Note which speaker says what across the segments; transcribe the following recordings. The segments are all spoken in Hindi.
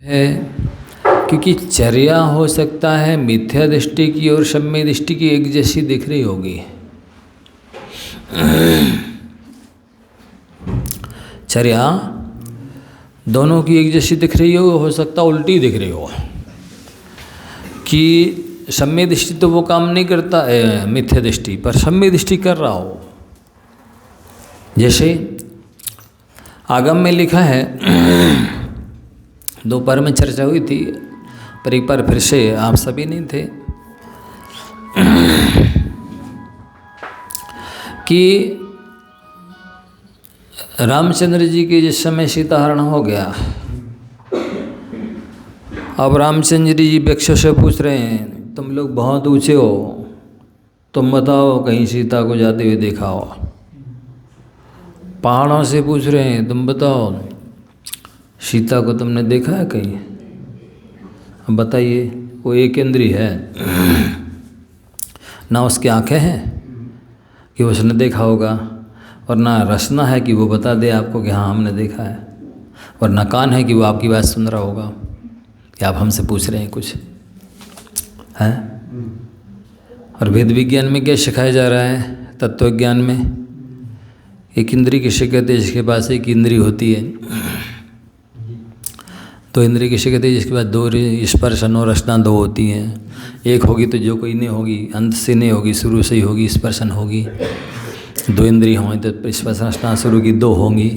Speaker 1: है क्योंकि चर्या हो सकता है मिथ्या दृष्टि की और सम्यक दृष्टि की एक जैसी दिख रही होगी। चर्या दोनों की एक जैसी दिख रही हो सकता उल्टी दिख रही हो कि सम्यक दृष्टि तो वो काम नहीं करता है मिथ्या दृष्टि, पर सम्यक दृष्टि कर रहा हो। जैसे आगम में लिखा है, दोपहर में चर्चा हुई थी, पर एक बार फिर से आप सभी नहीं थे, कि रामचंद्र जी के जिस समय सीता हरण हो गया, अब रामचंद्र जी वृक्षों से पूछ रहे हैं, तुम लोग बहुत ऊंचे हो, तुम बताओ कहीं सीता को जाते हुए देखा हो। पहाड़ों से पूछ रहे हैं, तुम बताओ सीता को तुमने देखा है कहीं। अब बताइए, वो एक इंद्री है ना, उसकी आंखें हैं कि उसने देखा होगा, और ना रसना है कि वो बता दे आपको कि हाँ हमने देखा है, और ना कान है कि वो आपकी बात सुन रहा होगा कि आप हमसे पूछ रहे हैं कुछ है। और वेद विज्ञान में क्या सिखाया जा रहा है, तत्व ज्ञान में, एक इंद्री किसे कहते हैं जिसके पास एक इंद्री होती है, तो इंद्री किसे कहते हैं जिसके पास दो स्पर्शन और रसना दो होती हैं। एक होगी तो जो कोई नहीं होगी, अंत से नहीं होगी, शुरू से ही होगी, स्पर्शन होगी। दो इंद्री होंगी तो स्पर्शन रसना शुरू की दो होंगी,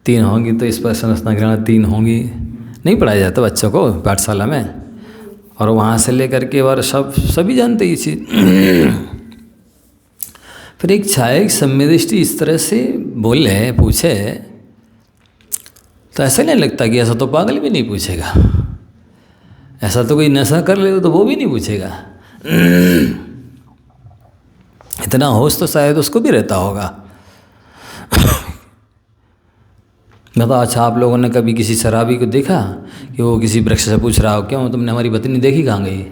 Speaker 1: तीन होंगी तो स्पर्शन रसना ग्रहण तीन होंगी। नहीं पढ़ाया जाता बच्चों को पाठशाला में, और वहाँ से लेकर के और सभी जानते ये चीज़। फिर एक छाया सम्यक दृष्टि इस तरह से बोले पूछे तो ऐसा नहीं लगता कि ऐसा तो पागल भी नहीं पूछेगा, ऐसा तो कोई नशा कर ले तो वो भी नहीं पूछेगा। इतना होश तो शायद उसको भी रहता होगा। बताओ, अच्छा आप लोगों ने कभी किसी शराबी को देखा कि वो किसी वृक्ष से पूछ रहा हो, क्यों तुमने हमारी पत्नी देखी, कहाँ गई?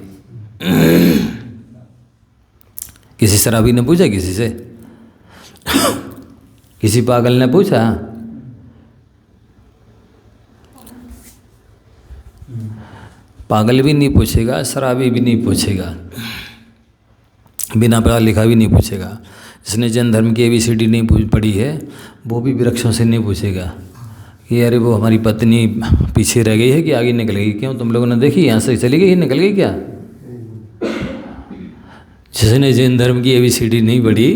Speaker 1: किसी शराबी ने पूछा किसी से? किसी पागल ने पूछा? पागल भी नहीं पूछेगा, शराबी भी नहीं पूछेगा, बिना पढ़ा लिखा भी नहीं पूछेगा। जिसने जैन धर्म की ABCD नहीं पढ़ी है वो भी वृक्षों से नहीं पूछेगा कि अरे वो हमारी पत्नी पीछे रह गई है कि आगे निकल गई, क्यों तुम लोगों ने देखी, यहाँ से चली गई, निकल गई क्या? जिसने जैन धर्म की ABCD नहीं पढ़ी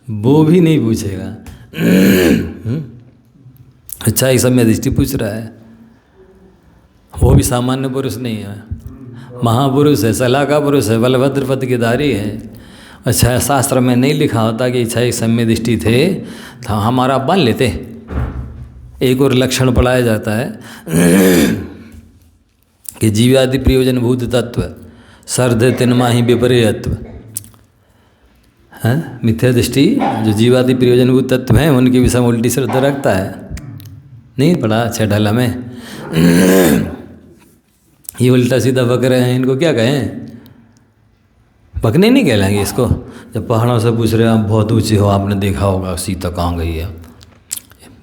Speaker 1: वो भी नहीं पूछेगा। अच्छा, ये सब में दृष्टि पूछ रहा है, वो भी सामान्य पुरुष नहीं है, महापुरुष है, सलाह का पुरुष है, बलभद्र पद के धारी है। अच्छा, शास्त्र में नहीं लिखा होता कि इच्छा एक सम्यक दृष्टि थे तो हमारा मान लेते। एक और लक्षण पढ़ाया जाता है कि जीवादि प्रयोजन भूत तत्व सर्ध तिन्माही विपर्यत्व है। मिथ्या दृष्टि जो जीवादि प्रयोजन भूत तत्व हैं उनकी विषय में उल्टी श्रद्धा रखता है। नहीं पढ़ा अच्छा ढाला में? ये उल्टा सीधा बक रहे हैं, इनको क्या कहें? बकने नहीं कहलाएंगे इसको। जब पहाड़ों से पूछ रहे हैं आप बहुत ऊंचे हो, आपने देखा होगा सीता कहाँ गई है,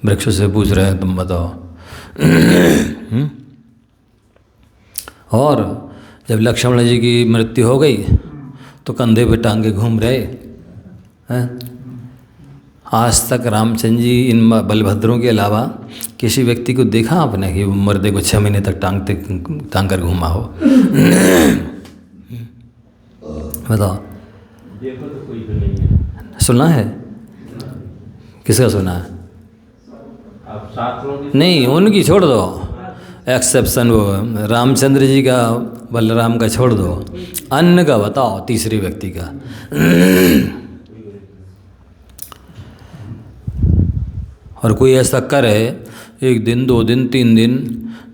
Speaker 1: वृक्षों से पूछ रहे हैं तुम बताओ। और जब लक्ष्मण जी की मृत्यु हो गई तो कंधे पे टांगे घूम रहे हैं। आज तक रामचंद्र जी इन बलभद्रों के अलावा किसी व्यक्ति को देखा आपने कि मर्दे को 6 महीने तक टांग कर घूमा हो? बताओ।
Speaker 2: देखो तो कोई भी नहीं है।
Speaker 1: सुना है? किसका सुना है?
Speaker 2: आप शास्त्रों की
Speaker 1: नहीं, उनकी छोड़ दो, एक्सेप्शन वो रामचंद्र जी का, बलराम का छोड़ दो, अन्य का बताओ, तीसरे व्यक्ति का। और कोई ऐसा करे 1 दिन 2 दिन 3 दिन,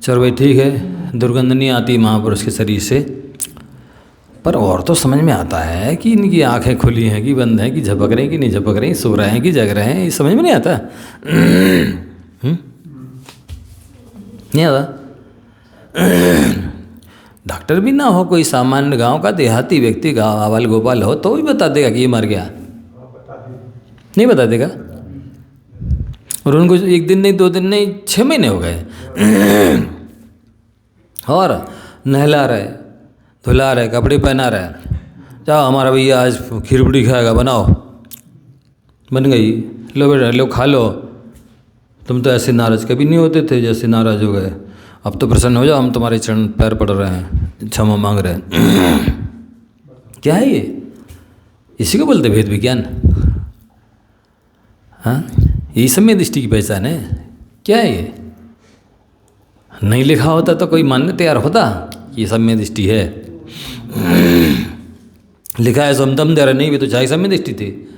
Speaker 1: चल भाई ठीक है, दुर्गंध नहीं आती महापुरुष के शरीर से, पर और तो समझ में आता है कि इनकी आंखें खुली हैं कि बंद हैं, कि झपक रही हैं कि नहीं झपक रही, सो रहे हैं कि जग रहे हैं, ये समझ में नहीं आता। नहीं आता। डॉक्टर भी ना हो, कोई सामान्य गांव का देहाती व्यक्ति, गाँव आवाल गोपाल हो, तो भी बता देगा कि ये मर गया। नहीं बता देगा। और उनको 1 दिन नहीं 2 दिन नहीं 6 महीने हो गए। और नहला रहे, धुला रहे, कपड़े पहना रहे। जाओ हमारा भैया आज खीर पूड़ी खाएगा, बनाओ। बन गई, लो बेटा लो खा लो। तुम तो ऐसे नाराज़ कभी नहीं होते थे जैसे नाराज़ हो गए। अब तो प्रसन्न हो जाओ, हम तुम्हारे चरण पैर पड़ रहे हैं, क्षमा मांग रहे हैं। क्या है ये? इसी को बोलते भेद विज्ञान। हाँ, यही सम्यक दृष्टि की पहचान है। क्या है ये? नहीं लिखा होता तो कोई मानने तैयार होता ये सम्यक दृष्टि है। लिखा है सो हम दम दे रहे, नहीं भी तो चाहे सम्यक दृष्टि थी,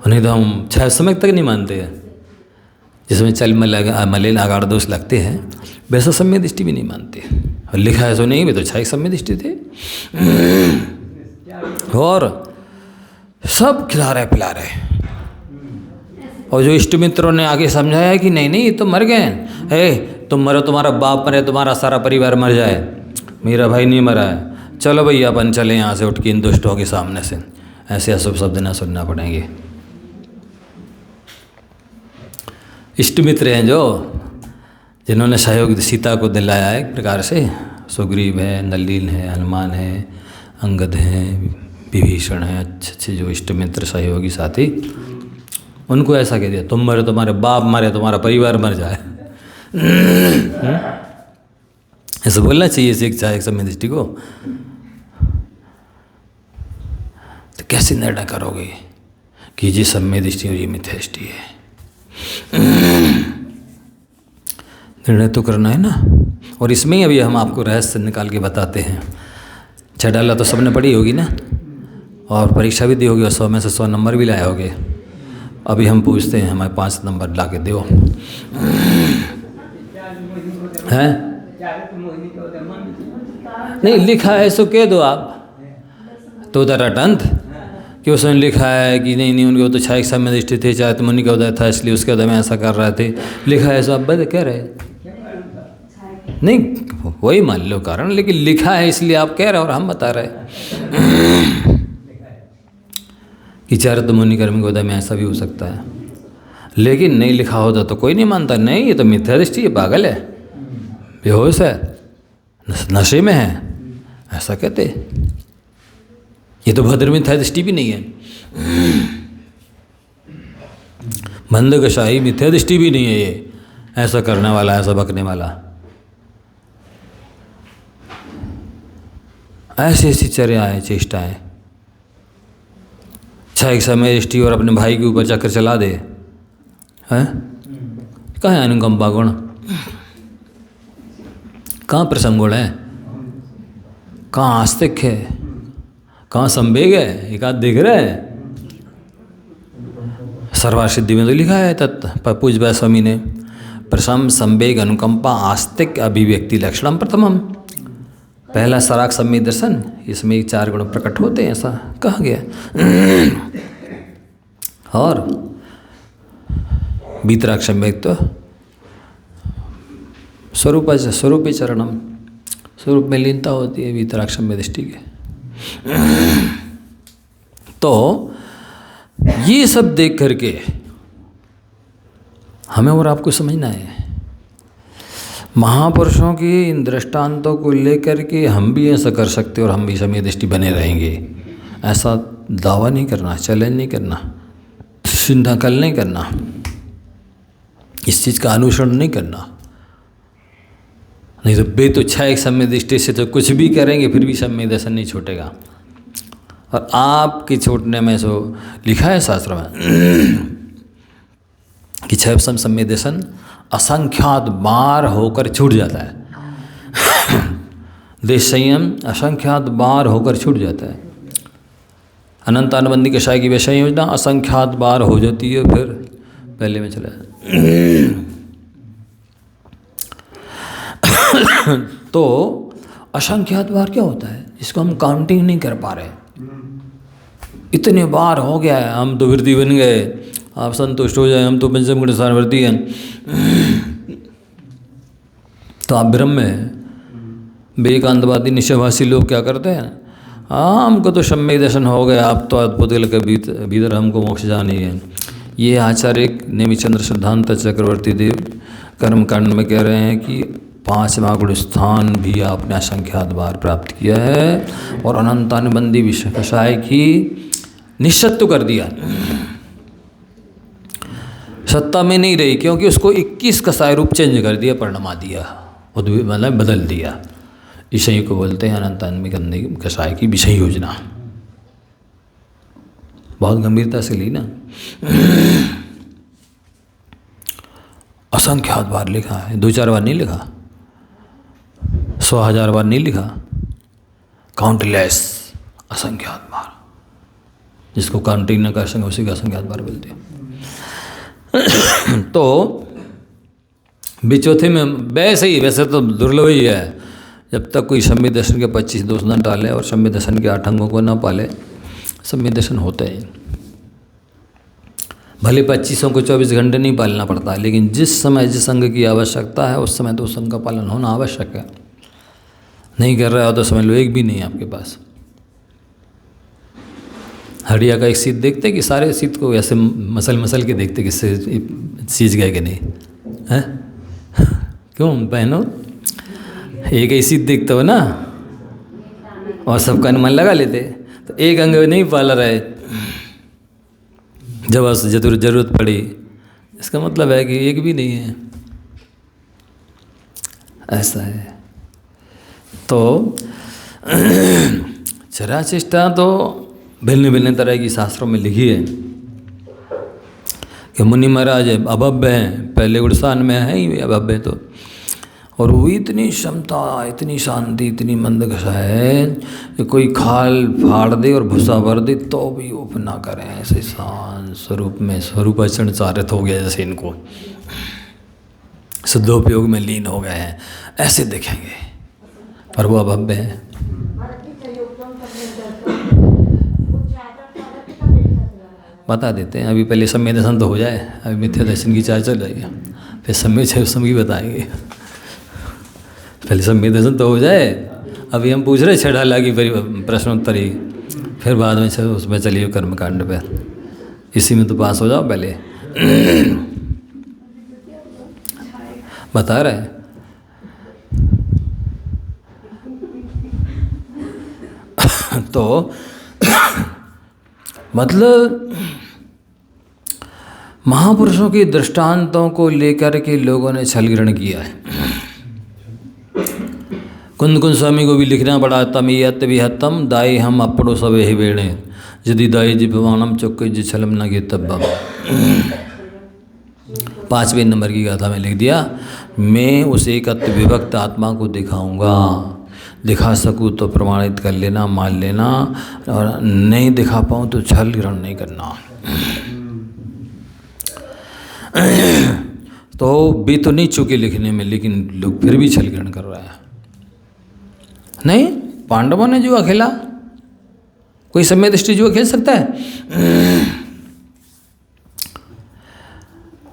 Speaker 1: नहीं तो हम छह समय तक नहीं मानते हैं। जिसमें चल मलिन आगाड़ दोष लगते हैं वैसा सम्यक दृष्टि भी नहीं मानते। और लिखा है सो नहीं भी तो छह सम्यक दृष्टि थे। और सब खिला रहे पिला रहे। और जो इष्ट मित्रों ने आगे समझाया कि नहीं नहीं ये तो मर गए, तुम मरो, तुम्हारा बाप मरे, तुम्हारा सारा परिवार मर जाए, मेरा भाई नहीं मरा है, चलो भैया अपन चले यहाँ से उठ के इन दुष्टों के सामने से। ऐसे अशुभ शब्द ना सुनना पड़ेंगे। इष्ट मित्र हैं जो जिन्होंने सहयोग सीता को दिलाया एक प्रकार से। सुग्रीव है, नलिन है, हनुमान है, अंगद हैं, विभीषण हैं, अच्छे अच्छे जो इष्ट मित्र सहयोगी साथी, उनको ऐसा कह दिया तुम मरे, तुम्हारे बाप मरे, तुम्हारा परिवार मर जाए। ऐसा बोलना चाहिए शिक्षा एक सम्यक दृष्टि को। तो कैसे निर्णय करोगे कि ये सम्यक दृष्टि और ये मिथ्या दृष्टि है? निर्णय तो करना है ना। और इसमें ही अभी हम आपको रहस्य निकाल के बताते हैं। छडाला तो सबने पढ़ी होगी ना, और परीक्षा भी दी होगी, और 100 में से 100 नंबर भी लाए होगे। अभी हम पूछते हैं, हमारे 5 नंबर ला के दो हैं? नहीं लिखा है सो कह दो आप तो उधर अटंत कि उसने लिखा है कि नहीं नहीं उनके वो तो छाया समय दृष्टि थे, चाहे तो मुनि का उदय था इसलिए उसके उदय में ऐसा कर रहे थे। लिखा है सो आप बद कह रहे नहीं, वही मान लो कारण, लेकिन लिखा है इसलिए आप कह रहे हो और हम बता रहे कि चाहे तो मुनि कर्म के उदय में ऐसा भी हो सकता है। लेकिन नहीं लिखा होता तो कोई नहीं मानता, नहीं ये तो मिथ्या दृष्टि है, पागल है, बेहोश है, नशे में है, ऐसा कहते। ये तो भद्र मिथ्या दृष्टि भी नहीं है, बंधकशाही मिथ्या दृष्टि भी नहीं है ये, ऐसा करने वाला, ऐसा बकने वाला। ऐसी ऐसी चर्याएं, चेष्टाएं, छह समय दृष्टि और अपने भाई के ऊपर चक्कर चला दे, हैं? कहाँ है अनुकंपा गुण? कहाँ प्रसंग गुण है? कहाँ आस्तिक है? कहाँ संवेग है? एक आध दिख रहा है? सर्वार सिद्धि में तो लिखा है तत् पूज्य स्वामी ने, प्रसम संवेग अनुकंपा आस्तिक अभिव्यक्ति लक्षणम प्रथमम। पहला सराग सम्यक दर्शन, इसमें 4 गुण प्रकट होते हैं, ऐसा कहा गया। और बीतराग सम्यक तो स्वरूप चरणम, स्वरूप में लीनता होती है बीतराग सम्यक दृष्टि के। तो ये सब देख करके हमें और आपको समझना है, महापुरुषों की इन दृष्टांतों को लेकर के हम भी ऐसा कर सकते और हम भी सम्यक दृष्टि बने रहेंगे, ऐसा दावा नहीं करना, चैलेंज नहीं करना, नकल नहीं करना, इस चीज़ का अनुसरण नहीं करना। नहीं तो बेतुच्छा एक सम्यक दृष्टि से तो कुछ भी करेंगे फिर भी सम्यक दर्शन नहीं छूटेगा। और आपके छूटने में सो लिखा है शास्त्र में कि छह सम्यक दर्शन असंख्यात बार होकर छूट जाता है। देश संयम असंख्यात बार होकर छूट जाता है। अनंत अनुबंधी कषाय की विषय योजना असंख्यात बार हो जाती है, फिर पहले में चला तो असंख्यात बार क्या होता है, इसको हम काउंटिंग नहीं कर पा रहे। इतने बार हो गया है, हम तो वृद्धि बन गए, आप संतुष्ट हो जाए, हम तो पंचम गुण सारवृत्ति हैं, तो आप भ्रम में हैं। विवेकानंदवादी निश्चयभाषी लोग क्या करते हैं, हाँ हमको तो सम्यक दर्शन हो गया, आप तो अद्भुत के भीतर हमको मोक्ष जानी है। ये आचार्य नेमिचंद्र सिद्धांत चक्रवर्ती देव कर्मकांड में कह रहे हैं कि 5वां गुण स्थान भी आपने असंख्यात बार प्राप्त किया है और अनंतानुबंधी विषय कषाय की निश्चित कर दिया। सत्ता में नहीं रही क्योंकि उसको 21 कषाय रूप चेंज कर दिया, परिणमा दिया, मतलब बदल दिया। विषय को बोलते हैं अनंतानुबंधी कषाय की विषय योजना। बहुत गंभीरता से ली ना। असंख्यात बार लिखा है, 2-4 बार नहीं लिखा, 100,000 बार नहीं लिखा, काउंटलेस, असंख्यात बार। जिसको काउंटिंग न कर सके उसी का असंख्यात बार बोलते हैं। तो बिचौथे में वैसे तो दुर्लभ ही है, जब तक कोई सम्यक दर्शन के 25 दोष न डाले और सम्यक दर्शन के 8 अंगों को न पाले, सम्यक दर्शन होता है। भले 25 को 24 घंटे नहीं पालना पड़ता, लेकिन जिस समय जिस अंग की आवश्यकता है उस समय तो उस अंग का पालन होना आवश्यक है। नहीं कर रहा हो तो समझ लो एक भी नहीं है आपके पास। हड्डिया का एक सीध देखते कि सारे सीध को ऐसे मसल के देखते किससे सीज गए कि नहीं है। क्यों बहनों, एक ही सीध देखते हो ना और सबका मन लगा लेते, तो एक अंग नहीं पाल रहे, जब जरूरत पड़ी, इसका मतलब है कि एक भी नहीं है। ऐसा है। तो चराचेष्टा तो भिन्न भिन्न तरह की शास्त्रों में लिखी है कि मुनि महाराज अभव्य हैं, पहले गुणस्थान में है ही अभव्य। तो और वो इतनी क्षमता, इतनी शांति, इतनी मंदगसा है कि कोई खाल फाड़ दे और भूसा भर दे तो भी उप ना करें। ऐसे शांत स्वरूप में स्वरूपाचरण चारित हो गया, जैसे इनको शुद्धोपयोग में लीन हो गए हैं, ऐसे देखेंगे। पर वो अभव्य है। बता देते हैं, अभी पहले सम्यक दर्शन तो हो जाए, अभी मिथ्या दर्शन की चार्ज चल रही है, फिर सम्यक दर्शन की बताएंगे। पहले सम्यक दर्शन तो हो जाए, अभी हम पूछ रहे 6 ढाला की प्रश्नोत्तरी, फिर बाद में उसमें चलिए कर्मकांड पे, इसी में तो पास हो जाओ पहले। बता रहे तो मतलब महापुरुषों के दृष्टांतों को लेकर के लोगों ने छल ग्रहण किया है। कुंद स्वामी को भी लिखना पड़ा, तमीयत विहत्तम दाई हम अपड़ो सब ही बेड़े यदि दाई जिपवानम चौके जी छलम न गे तब। 5वें नंबर की गाथा में लिख दिया, मैं उस एक विभक्त आत्मा को दिखाऊंगा, दिखा सकूँ तो प्रमाणित कर लेना, मान लेना, और नहीं दिखा पाऊँ तो छल ग्रहण नहीं करना। तो भी तो नहीं चुके लिखने में, लेकिन लोग फिर भी छल ग्रहण कर रहा है। नहीं, पांडवों ने जुआ खेला, कोई सम्यक दृष्टि जुआ खेल सकता है?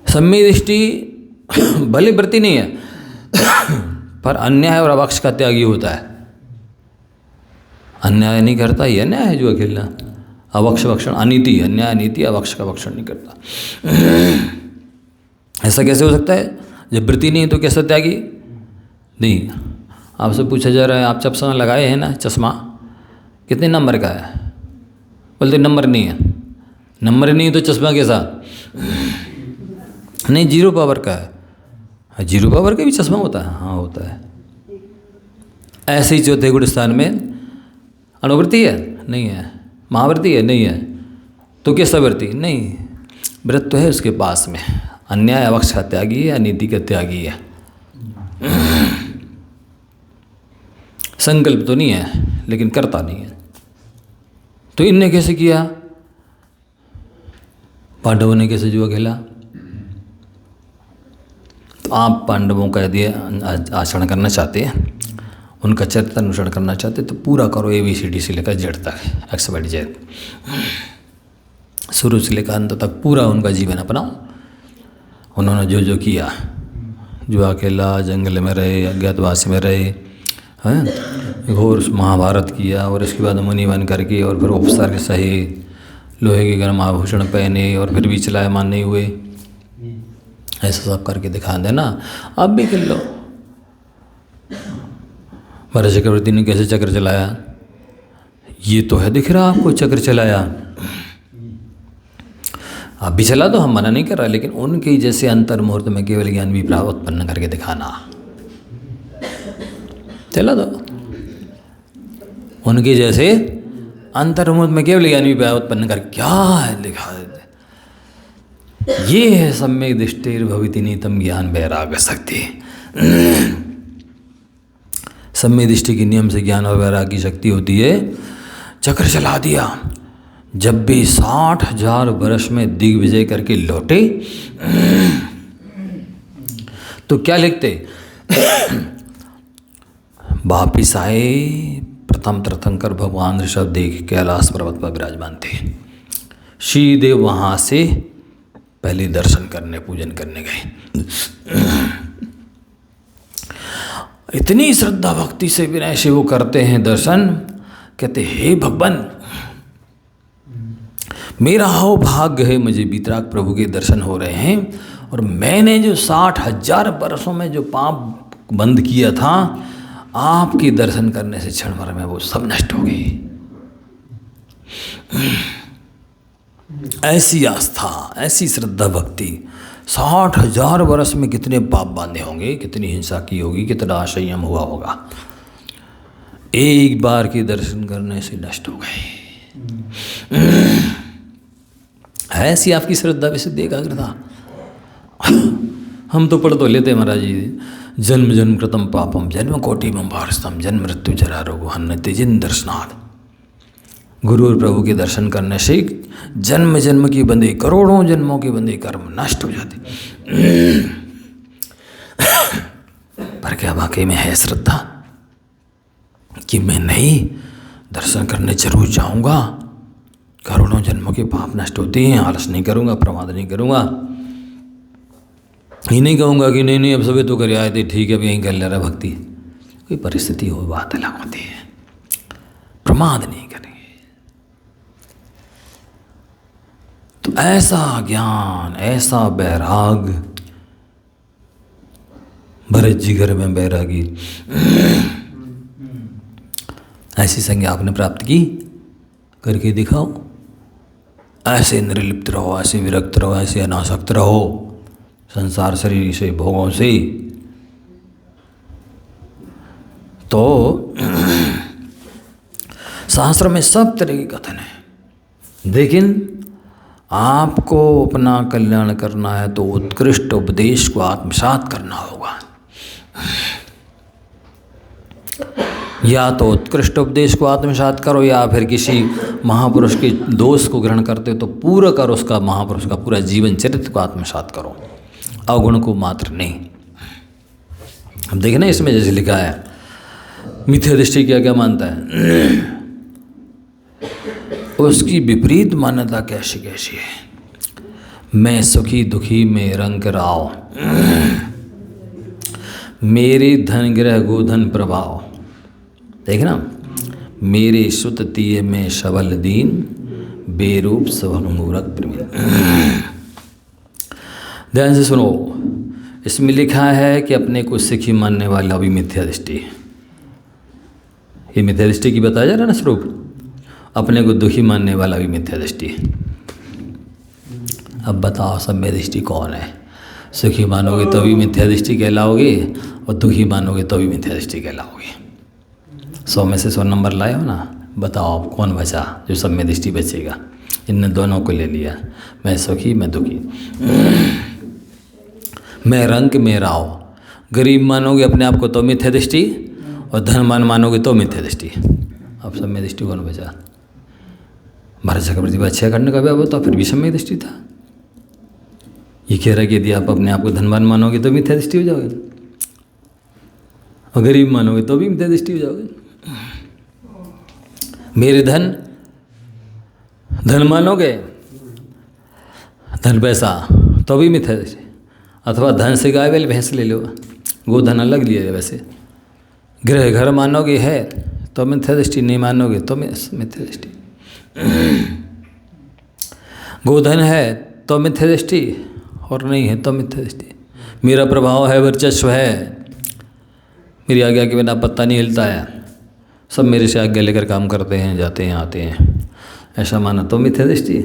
Speaker 1: सम्यक दृष्टि भले वृत्ति नहीं है, पर अन्याय और अवक्ष का त्यागी होता है। अन्याय नहीं करता, ये अन्याय है जुआ खेलना। अवक्ष भक्षण अनीति, अन्याय नीति, अवक्ष का भक्षण नहीं करता। ऐसा कैसे हो सकता है? जब वृत्ति नहीं है तो कैसा त्यागी? नहीं। आपसे पूछा जा रहा है, आप चश्मा लगाए हैं ना, चश्मा कितने नंबर का है? बोलते नंबर नहीं है। नंबर नहीं है तो चश्मा के साथ नहीं, 0 पावर का है। 0 पावर का भी चश्मा होता है? हाँ होता है। ऐसे ही चौथे गुण स्थान में अनुवृत्ति है? नहीं है। महावृत्ति है? नहीं है। तो कैसा वृत्ति? नहीं, व्रत तो है उसके पास में। अन्याय अवक्ष का त्यागी है, अनीति का त्यागी है। संकल्प तो नहीं है, लेकिन करता नहीं है। तो इनने कैसे किया? पांडवों ने कैसे जुआ खेला? तो आप पांडवों का यदि आचरण करना चाहते हैं, उनका चरित्र अनुसरण करना चाहते हैं, तो पूरा करो ABCD से लेकर Z तक, XYZ, शुरू से लेकर अंत तक पूरा उनका जीवन अपनाओ। उन्होंने जो जो किया, जुआ खेला, जंगल में रहे, अज्ञातवास में रहे, हैं, घोर महाभारत किया, और इसके बाद मुनि बन करके और फिर उपसर्ग सही, लोहे के गर्म आभूषण पहने और फिर भी चलायमान नहीं हुए। ऐसा सब करके दिखा देना, आप भी कर लो। महाराज चक्रवर्ती ने कैसे चक्र चलाया? ये तो है दिख रहा आपको चक्र चलाया, आप भी चला दो, हम मना नहीं कर रहा, लेकिन उनके जैसे अंतर मुहूर्त में केवल ज्ञान भी प्राप्त उत्पन्न करके दिखाना, चला दो। उनके जैसे अंतर मुहूर्त में केवल ज्ञान भी प्राप्त उत्पन्न कर क्या है दिखा देते। ये है सम्यक दृष्टिर भविति नीतम ज्ञान वैराग्य शक्ति। सम्यक दृष्टि के नियम से ज्ञान और वैराग्य की शक्ति होती है। चक्र चला दिया, जब भी 60,000 वर्ष में दिग्विजय करके लौटे तो क्या लिखते? वापिस आए, प्रथम तीर्थंकर भगवान ऋषभ देख कैलाश पर्वत पर विराजमान थे। सीधे वहाँ से पहले दर्शन करने पूजन करने गए। इतनी श्रद्धा भक्ति से विनय से वो करते हैं दर्शन, कहते हे भगवान मेरा हो भाग्य है, मुझे वितराग प्रभु के दर्शन हो रहे हैं, और मैंने जो 60,000 वर्षों में जो पाप बंद किया था, आपके दर्शन करने से क्षण भर में वो सब नष्ट हो गई। ऐसी आस्था, ऐसी श्रद्धा भक्ति, 60,000 वर्ष में कितने पाप बांधे होंगे, कितनी हिंसा की होगी, कितना असंयम हुआ होगा, एक बार के दर्शन करने से नष्ट हो गए। ऐसी आपकी श्रद्धा विशुद्ध एकाग्रता। हम तो पढ़ तो लेते हैं महाराज जी, जन्म जन्म कृतम पापम जन्म कोटि भारस्तम जन्म मृत्यु जरा रोग हन्नते जिन दर्शनाथ। गुरु और प्रभु के दर्शन करने से जन्म जन्म की बंधे, करोड़ों जन्मों के बंधे कर्म नष्ट हो जाते। पर क्या वाकई में है श्रद्धा कि मैं नहीं दर्शन करने जरूर जाऊंगा, करोड़ों जन्मों के पाप नष्ट होते हैं, आलस नहीं करूंगा, प्रमाद नहीं करूंगा, ये नहीं कहूँगा कि नहीं अब सभी तो कर आए थे, ठीक है अब यहीं कर ले रहा भक्ति। कोई परिस्थिति हो, बात अलग होती है, प्रमाद नहीं करेंगे। तो ऐसा ज्ञान, ऐसा बैराग, भरत जी घर में बैरागी, ऐसी संज्ञा आपने प्राप्त की, करके दिखाओ। ऐसे निर्लिप्त रहो, ऐसे विरक्त रहो, ऐसे अनासक्त रहो संसार शरीर से, भोगों से। तो शास्त्र में सब तरह के कथन है, लेकिन आपको अपना कल्याण करना है तो उत्कृष्ट उपदेश को आत्मसात करना होगा। या तो उत्कृष्ट उपदेश को आत्मसात करो, या फिर किसी महापुरुष के दोष को ग्रहण करते हो तो पूरा करो, उसका महापुरुष का पूरा जीवन चरित्र को आत्मसात करो, अवगुण को मात्र नहीं। हम देखें ना, इसमें जैसे लिखा है मिथ्या दृष्टि क्या क्या मानता है, उसकी विपरीत मान्यता कैसी कैसी है। मैं सुखी दुखी में रंग राव, मेरे धन ग्रह गोधन प्रभाव, देखना मेरे सुत तीय में सबल दीन, बेरूप सबल मूरख प्रवीण। ध्यान से सुनो, इसमें लिखा है कि अपने को सिखी मानने वाला भी मिथ्या दृष्टि। ये मिथ्या दृष्टि की बताया जा रहा है ना स्वरूप, अपने को दुखी मानने वाला भी मिथ्या दृष्टि। अब बताओ सम्यक दृष्टि कौन है? सुखी मानोगे तो भी मिथ्या दृष्टि कहलाओगे, और दुखी मानोगे तो भी मिथ्या दृष्टि कहलाओगे। 100 में से 100 नंबर लाए हो ना, बताओ आप कौन बचा जो सम्यक दृष्टि बचेगा? इनने दोनों को ले लिया, मैं सुखी मैं दुखी, मैं रंग में राव। गरीब मानोगे अपने आप को तो मिथ्या दृष्टि, और धनवान मानोगे तो मिथ्या दृष्टि। अब सम्यक दृष्टि कौन बचा? महाराज चक्रवर्ती अच्छा करने का भी तो फिर भी सम्यक दृष्टि था। ये कह रहा है कि यदि आप अपने आप को धनवान मानोगे तो मिथ्या दृष्टि हो जाओगे, और गरीब मानोगे तो भी मिथ्या दृष्टि हो जाओगे। मेरे धन मानोगे, धन पैसा, तो भी मिथ्या दृष्टि। अथवा धन से गाय बैल भैंस ले लो, गोधन अलग लिए वैसे। गृह घर मानोगे है तो मिथ्या दृष्टि, नहीं मानोगे तो मिथ्या दृष्टि। गोधन है तो मिथ्या दृष्टि, और नहीं है तो मिथ्या दृष्टि। मेरा प्रभाव है, वर्चस्व है, मेरी आज्ञा के बिना पत्ता नहीं हिलता है, सब मेरे से आज्ञा लेकर काम करते हैं, जाते हैं, आते हैं, ऐसा माना तो मिथ्या दृष्टि,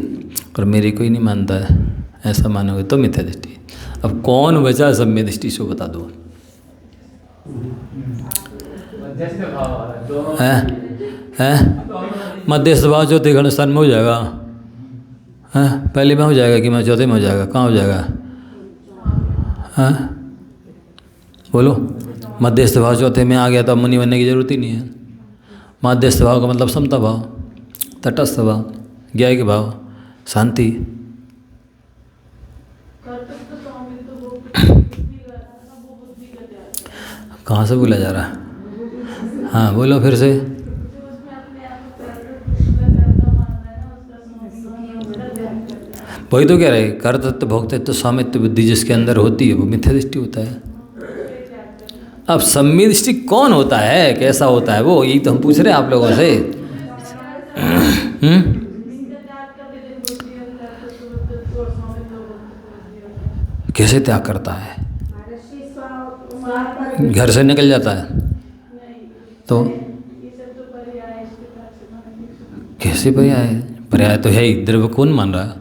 Speaker 1: और मेरी कोई नहीं मानता है, ऐसा मानोगे तो मिथ्या दृष्टि। अब कौन बचा सब में दृष्टि से, बता दो। हैं मध्यस्थ भाव चौथे घन स्थान में हो जाएगा, हैं पहले में हो जाएगा कि मैं चौथे में हो जाएगा, कहाँ हो जाएगा? हैं बोलो, मध्यस्थ भाव चौथे में आ गया तो अब मुनि बनने की जरूरत ही नहीं है। मध्यस्थ भाव का मतलब समता भाव, तटस्थ भाव, ज्ञाय के भाव, शांति। कहाँ से बोला जा रहा है? हाँ बोलो फिर से। वही तो कह रहे, कर्तृत्व भोक्तृत्व स्वामित्व बुद्धि जिसके अंदर होती है वो मिथ्या दृष्टि होता है। अब सम्मित दृष्टि कौन होता है, कैसा होता है वो, यही तो हम पूछ रहे हैं आप लोगों से। कैसे त्याग करता है? घर से निकल जाता है तो कैसे पर्याय? पर्याय तो है ही, द्रव्य कौन मान रहा है?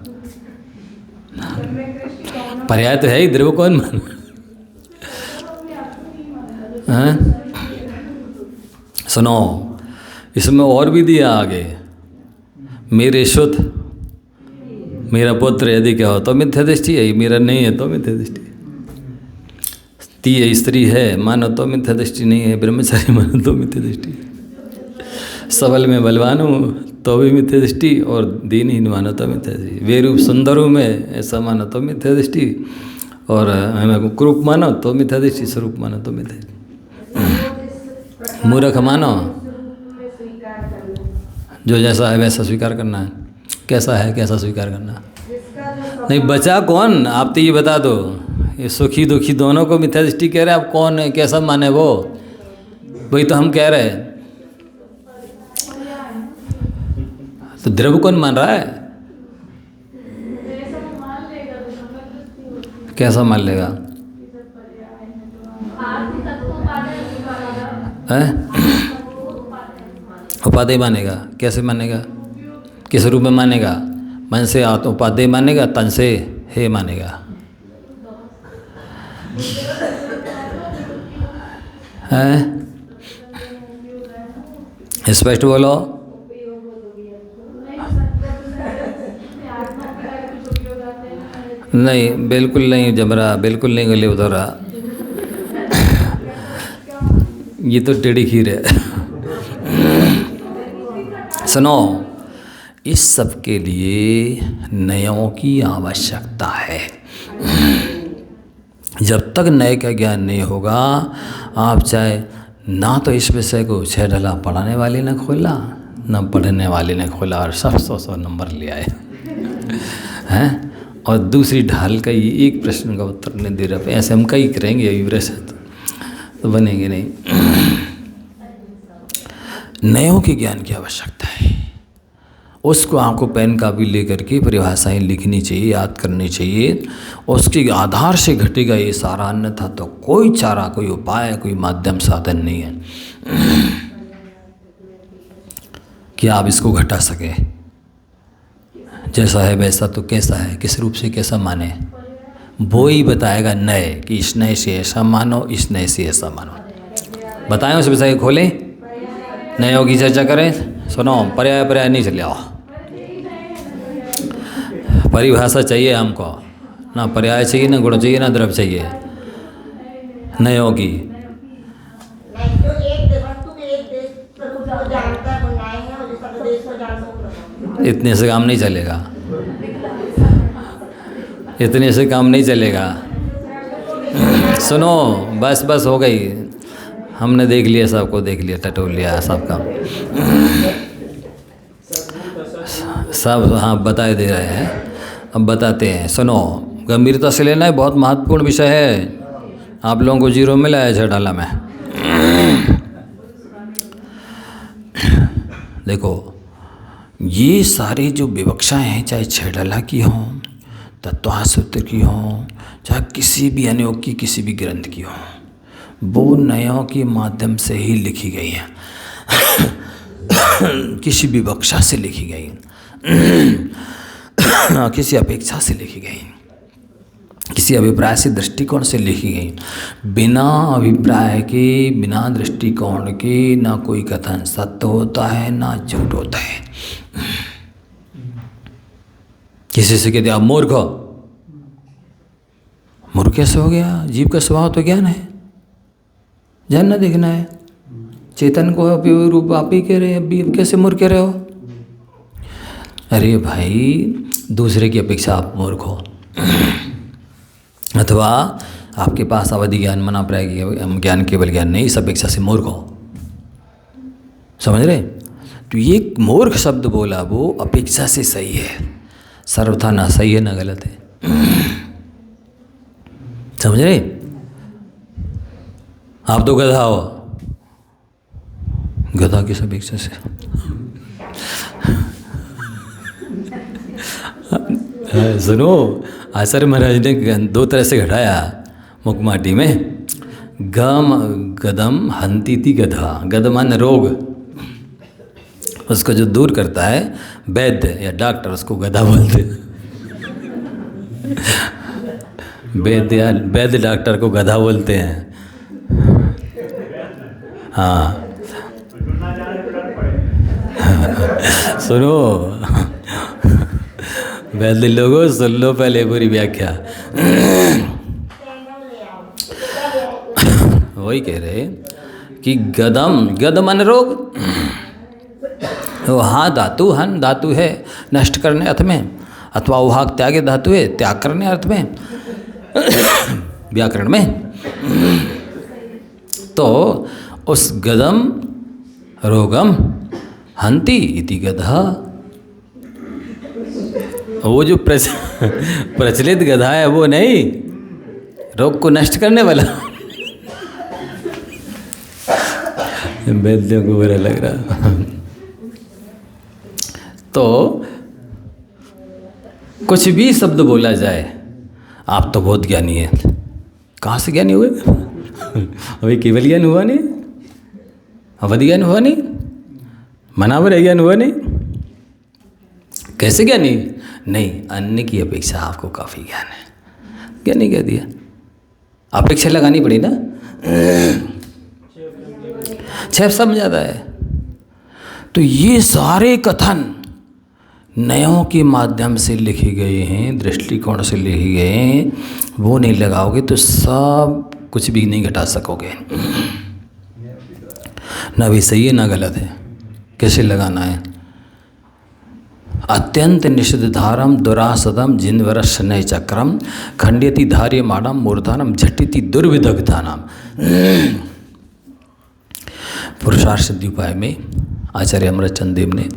Speaker 1: पर्याय तो है ही, द्रव्य कौन मान रहा है? सुनो, इसमें और भी दिया आगे, मेरे शुद्ध, मेरा पुत्र यदि क्या हो तो मिथ्या दृष्टि है, मेरा नहीं है तो मिथ्या दृष्टि। तीय स्त्री है मानो तो मिथ्या दृष्टि नहीं है, ब्रह्मचारी मानो तो मिथ्या दृष्टि, सबल में बलवान हूँ तो भी मिथ्या दृष्टि, और दीनहीन मानो तो मिथ्या दृष्टि, वे रूप सुंदर हूँ मैं ऐसा मानो तो मिथ्या दृष्टि, और मैं कुरूप मानो तो मिथ्या दृष्टि, स्वरूप मानो तो मिथ्या दृष्टि। मूर्ख मानो, जो जैसा है वैसा स्वीकार करना है, कैसा है कैसा स्वीकार करना। नहीं बचा कौन, आप तो ये बता दो। ये सुखी दुखी दोनों को मिथ्या दृष्टि कह रहे हैं, आप कौन है, कैसा माने वो? वही तो हम कह रहे हैं। तो द्रव्य कौन मान रहा है? कैसा मान लेगा? उपादेय मानेगा। कैसे मानेगा? किस रूप में मानेगा? मन से उपादेय मानेगा, तन से हे मानेगा। हैं? स्पष्ट बोलो। नहीं बिल्कुल नहीं जबरा, बिल्कुल नहीं गले उधरा, ये तो टेढ़ी खीर है। सुनो, इस सब के लिए नयों की आवश्यकता है। जब तक नए का ज्ञान नहीं होगा, आप चाहे ना तो इस विषय को 6 ढला पढ़ाने वाले ने खोला, ना पढ़ने वाले ने खोला, और सब 100 नंबर ले आए हैं, और दूसरी ढाल का ये एक प्रश्न का उत्तर नहीं दे रहा। ऐसे हम कई करेंगे अभी वैसे तो बनेंगे नहीं। नयों के ज्ञान की आवश्यकता है। उसको आपको पेन कापी लेकर के परिभाषाएं लिखनी चाहिए, याद करनी चाहिए। उसके आधार से घटेगा ये सारा, अन्यथा तो कोई चारा, कोई उपाय, कोई माध्यम साधन नहीं है कि आप इसको घटा सके। जैसा है वैसा तो कैसा है, किस रूप से कैसा माने, वो ही बताएगा नए कि इस नए से ऐसा मानो, इस नए से ऐसा मानो। बताएं उस विषय खोलें, नयों की चर्चा करें। सुनो, पर्याय पर्याय नहीं चले आओ, परिभाषा चाहिए हमको, ना पर्याय चाहिए, ना गुण चाहिए, ना द्रव्य चाहिए। नयों की इतने से काम नहीं चलेगा, इतने से काम नहीं चलेगा। सुनो, बस बस हो गई, हमने देख लिया, सबको देख लिया, टटोल लिया सबका, सब हाँ बताए दे रहे हैं। अब बताते हैं, सुनो, गंभीरता से लेना है, बहुत महत्वपूर्ण विषय है। आप लोगों को 0 मिला है 6 ढाला में। देखो, ये सारी जो विवक्षाएं हैं, चाहे 6 ढाला की हों, तत्वासूत्र की हों, चाहे किसी भी अनयोग की किसी भी ग्रंथ की हों, वो नयों के माध्यम से ही लिखी गई हैं, किसी विवक्षा से लिखी गई, किसी अपेक्षा से लिखी गई, किसी अभिप्राय से दृष्टिकोण से लिखी गई। बिना अभिप्राय के, बिना दृष्टिकोण के ना कोई कथन सत्य होता है ना झूठ होता है। किसी से कहते आप मूर्ख हो, मूर्ख कैसे हो गया? जीव का स्वभाव तो ज्ञान है, जानना देखना है। चेतन को अभी रूप आप ही कह रहे हैं, अभी कैसे मूर्ख कह रहे हो? अरे भाई, दूसरे की अपेक्षा आप मूर्ख हो, अथवा आपके पास अवधि ज्ञान, मना प्राय ज्ञान, केवल ज्ञान नहीं, इस अपेक्षा से मूर्ख हो। समझ रहे? तो ये मूर्ख शब्द बोला वो अपेक्षा से सही है, सर्वथा ना सही है ना गलत है। समझ रहे? आप तो गधा हो, गधा किस अपेक्षा से? सुनो, आचार्य महाराज ने दो तरह से घटाया मुखमाटी में। गदम हंतीति गधा, गद मान रोग, उसको जो दूर करता है वैद्य या डॉक्टर, उसको गधा बोलते हैं। वैद्य डॉक्टर को गधा बोलते हैं। हाँ सुनो वैद्य लोगों, सुन लो पहले पूरी व्याख्या। वही कह रहे कि गद मन रोग, हाँ धातु, हन धातु है नष्ट करने अर्थ में, अथवा उहाक त्यागे धातु है त्याग करने अर्थ में व्याकरण में। तो उस गदम रोगम हंति इति गधा, वो जो प्रचलित गधा है वो नहीं, रोग को नष्ट करने वाला। वैद्यों को बुरा लग रहा। तो कुछ भी शब्द बोला जाए, आप तो बहुत ज्ञानी हैं। कहाँ से ज्ञानी हुए? अभी केवल ज्ञान हुआ नहीं, अवधि ज्ञान हुआ नहीं, मनावर ज्ञान हुआ नहीं, कैसे ज्ञानी? नहीं, अन्य की अपेक्षा आपको काफ़ी ज्ञान है। ज्ञानी कह दिया, अपेक्षा लगानी पड़ी ना, 6 समझ जाता है। तो ये सारे कथन नयों के माध्यम से लिखे गए हैं, दृष्टिकोण से लिखे गए हैं, वो नहीं लगाओगे तो सब कुछ भी नहीं घटा सकोगे। ना भी सही है ना गलत है, कैसे लगाना है? अत्यंत निषिद्ध धारम दुरासदम जिनवर शनय चक्रम खंड्यति धार्य माणम मूर्धानम झटिति दुर्विदग्धानाम। पुरुषार्थ सिद्धि उपाय में आचार्य अमृतचंद देव ने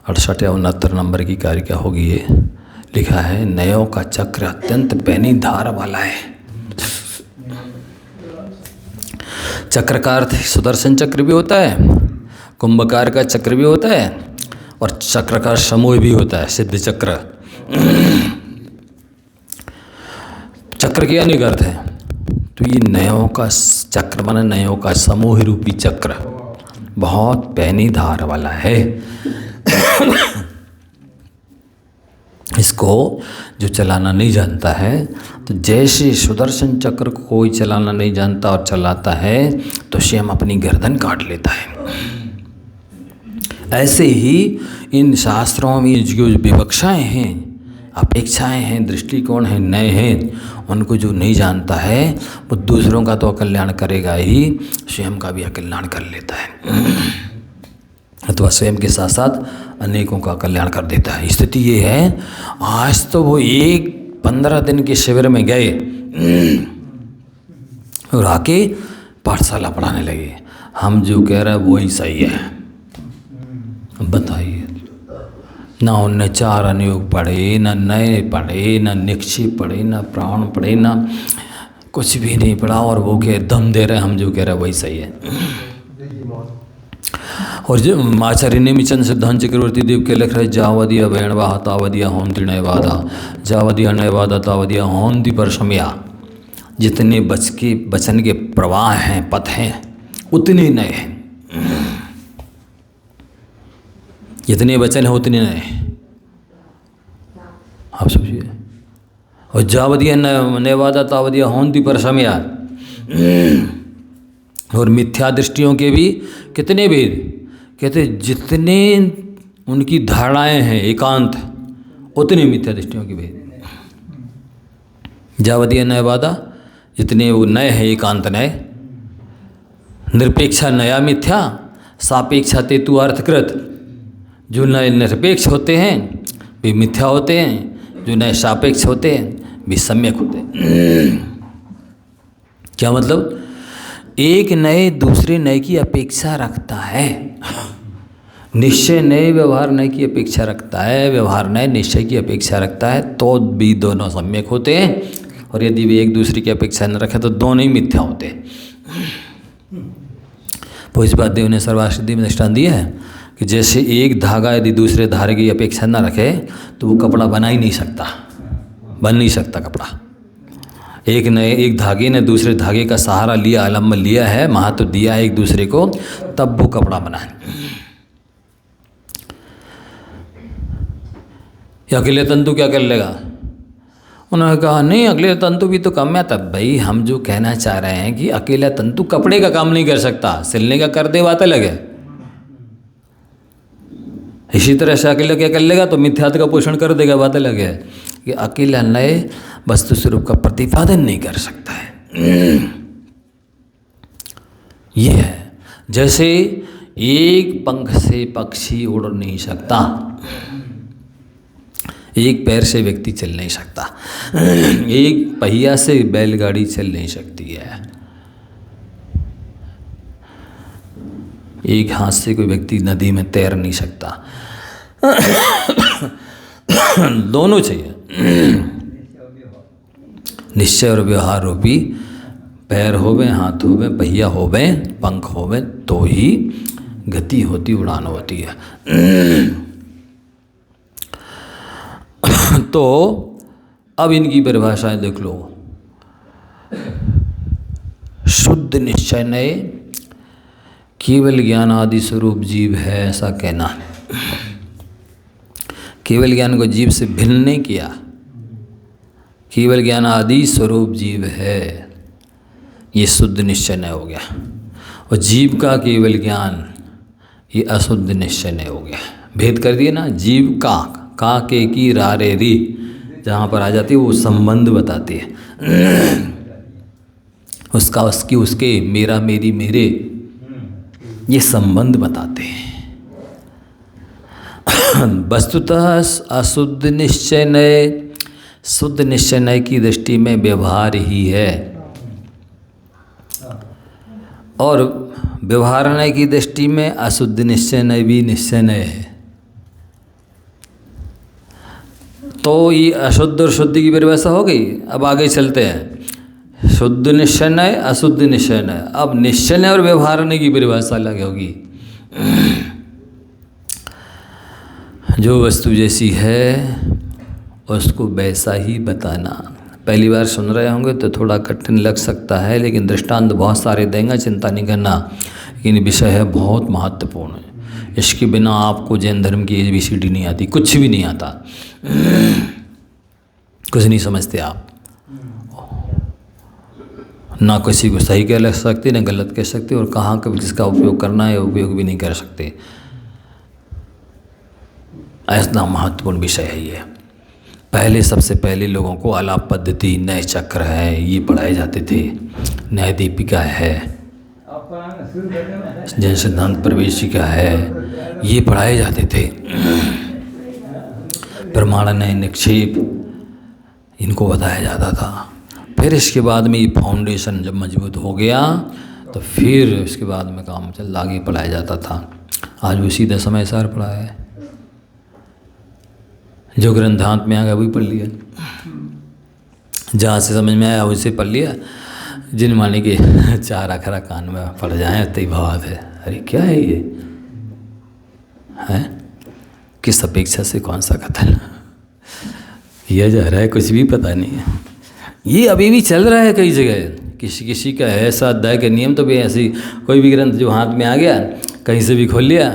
Speaker 1: 68 या 69 नंबर की कारिका होगी ये, लिखा है नयों का चक्र अत्यंत पैनी धार वाला है। चक्र का अर्थ सुदर्शन चक्र भी होता है, कुंभकार का चक्र भी होता है, और चक्र का समूह भी होता है, सिद्ध चक्र। चक्र के अनेक अर्थ है। तो ये नयों का चक्र माना नयों का समूह रूपी चक्र बहुत पैनी धार वाला है। इसको जो चलाना नहीं जानता है, तो जैसे सुदर्शन चक्र को कोई चलाना नहीं जानता और चलाता है तो स्वयं अपनी गर्दन काट लेता है। ऐसे ही इन शास्त्रों में जो विवक्षाएँ हैं, अपेक्षाएं हैं, दृष्टिकोण हैं, नए हैं, उनको जो नहीं जानता है वो दूसरों का तो अकल्याण करेगा ही, स्वयं का भी अकल्याण कर लेता है, अथवा स्वयं के साथ साथ अनेकों का कल्याण कर देता है। स्थिति ये है, आज तो वो 15 दिन के शिविर में गए और आके पाठशाला पढ़ाने लगे। हम जो कह रहे हैं वही सही है। बताइए, ना उनने 4 अनुयोग पढ़े, ना नए पढ़े, ना निक्षेप पढ़े, ना प्राण पढ़े, ना कुछ भी नहीं पढ़ा, और वो के दम दे रहे हम जो कह रहे हैं वही सही है। और जो आचार्य नेमिचंद सिद्धांत चक्रवर्ती देव के लिख रहे जावदिया वैणवाह तावदिया होंति नयवादा, जावदिया नयवादा तावदिया होंति पर समया, जितने वचन के प्रवाह हैं, पथ हैं, उतने नए हैं। जितने वचन हैं उतने नए हैं। आप सोचिए। और जावदिया नवादा तावदिया होंदी पर समया। और मिथ्या दृष्टियों के भी कितने भेद। कहते जितने उनकी धारणाएं हैं एकांत, उतने मिथ्या दृष्टियों के भेद। जावदिया नवादा, जितने वो नए हैं एकांत नए। निरपेक्षा नया मिथ्या, सापेक्षा तेतु अर्थकृत। जो नए निरपेक्ष होते हैं वे मिथ्या होते हैं, जो नए सापेक्ष होते हैं वे सम्यक होते हैं। क्या मतलब? एक नए दूसरे नए की अपेक्षा रखता है। निश्चय नए व्यवहार नए की अपेक्षा रखता है, व्यवहार नए निश्चय की अपेक्षा रखता है, तो भी दोनों सम्यक होते हैं। और यदि वे एक दूसरे की अपेक्षा न रखें तो दोनों ही मिथ्या होते हैं। पूज्यपाद ने सर्वासिद्धि में दृष्टांत दिया है कि जैसे एक धागा यदि दूसरे धागे की अपेक्षा न रखे तो वो कपड़ा बना ही नहीं सकता, बन नहीं सकता कपड़ा। एक धागे ने दूसरे धागे का सहारा लिया, आलम्बन लिया है, महत्व दिया है एक दूसरे को, तब वो कपड़ा बना है। अकेले तंतु क्या कर लेगा? उन्होंने कहा नहीं, अकेले तंतु भी तो कम है। तब भाई हम जो कहना चाह रहे हैं कि अकेला तंतु कपड़े का काम नहीं कर सकता, सिलने का कर दे बात अलग है। इसी तरह से अकेला क्या कर लेगा तो मिथ्यात्व का पोषण कर देगा, बात अलग है। कि अकेला नए वस्तु स्वरूप का प्रतिपादन नहीं कर सकता है। ये है जैसे एक पंख से पक्षी उड़ नहीं सकता, एक पैर से व्यक्ति चल नहीं सकता, एक पहिया से बैलगाड़ी चल नहीं सकती है, एक हाथ से कोई व्यक्ति नदी में तैर नहीं सकता। दोनों चाहिए, निश्चय और व्यवहार रूपी पैर होवे, हाथ होवे, पहिया होवे, पंख होवे, तो ही गति होती, उड़ान होती है। तो अब इनकी परिभाषाएं देख लो। शुद्ध निश्चय नए केवल ज्ञान आदि स्वरूप जीव है, ऐसा कहना। केवल ज्ञान को जीव से भिन्न नहीं किया, केवल ज्ञान आदि स्वरूप जीव है, ये शुद्ध निश्चय नय हो गया। और जीव का केवल ज्ञान ये अशुद्ध निश्चय नय हो गया। भेद कर दिए ना। जीव का के की रा रे री जहाँ पर आ जाती है वो संबंध बताती है। उसका उसकी उसके, मेरा मेरी मेरे, ये संबंध बताते हैं। वस्तुतः अशुद्ध निश्चय नय शुद्ध निश्चय नय की दृष्टि में व्यवहार ही है, और व्यवहार नय की दृष्टि में अशुद्ध निश्चय नय भी निश्चय नय है। तो ये अशुद्ध और शुद्ध की परिभाषा हो गई। अब आगे चलते हैं। शुद्ध निश्चय नय, अशुद्ध निश्चय नय। अब निश्चय नय और व्यवहार नय की परिभाषा अलग होगी। जो वस्तु जैसी है उसको वैसा ही बताना। पहली बार सुन रहे होंगे तो थोड़ा कठिन लग सकता है, लेकिन दृष्टांत बहुत सारे देंगे, चिंता नहीं करना। लेकिन विषय है बहुत महत्वपूर्ण है। इसके बिना आपको जैन धर्म की ABCD नहीं आती, कुछ भी नहीं आता, कुछ नहीं समझते आप। ना किसी को सही कह सकते, ना गलत कह सकते, और कहाँ कभी किसका उपयोग करना है उपयोग भी नहीं कर सकते। ऐसा महत्वपूर्ण विषय है ये। पहले सबसे पहले लोगों को आलाप पद्धति, न्याय चक्र है, ये पढ़ाए जाते थे। न्याय दीपिका है, जैन सिद्धांत प्रवेशिका है, ये पढ़ाए जाते थे। प्रमाण न्याय निक्षेप, इनको बताया जाता था। फिर इसके बाद में ये फाउंडेशन जब मजबूत हो गया तो फिर इसके बाद में काम चल आगे पढ़ाया जाता था। आज वो सीधा समय सार पढ़ा है। जो ग्रंथांत में आ गया वही पढ़ लिया, जहाँ से समझ में आया वैसे पढ़ लिया। जिन माने के 4 अक्षर कान में पड़ जाए उतनी ही बहुत है। अरे क्या है ये, है किस अपेक्षा से कौन सा कथन किया जा रहा है, कुछ भी पता नहीं है। ये अभी भी चल रहा है कई जगह। किसी किसी का है स्वाध्याय के नियम, तो भी ऐसी कोई भी ग्रंथ जो हाथ में आ गया कहीं से भी खोल लिया,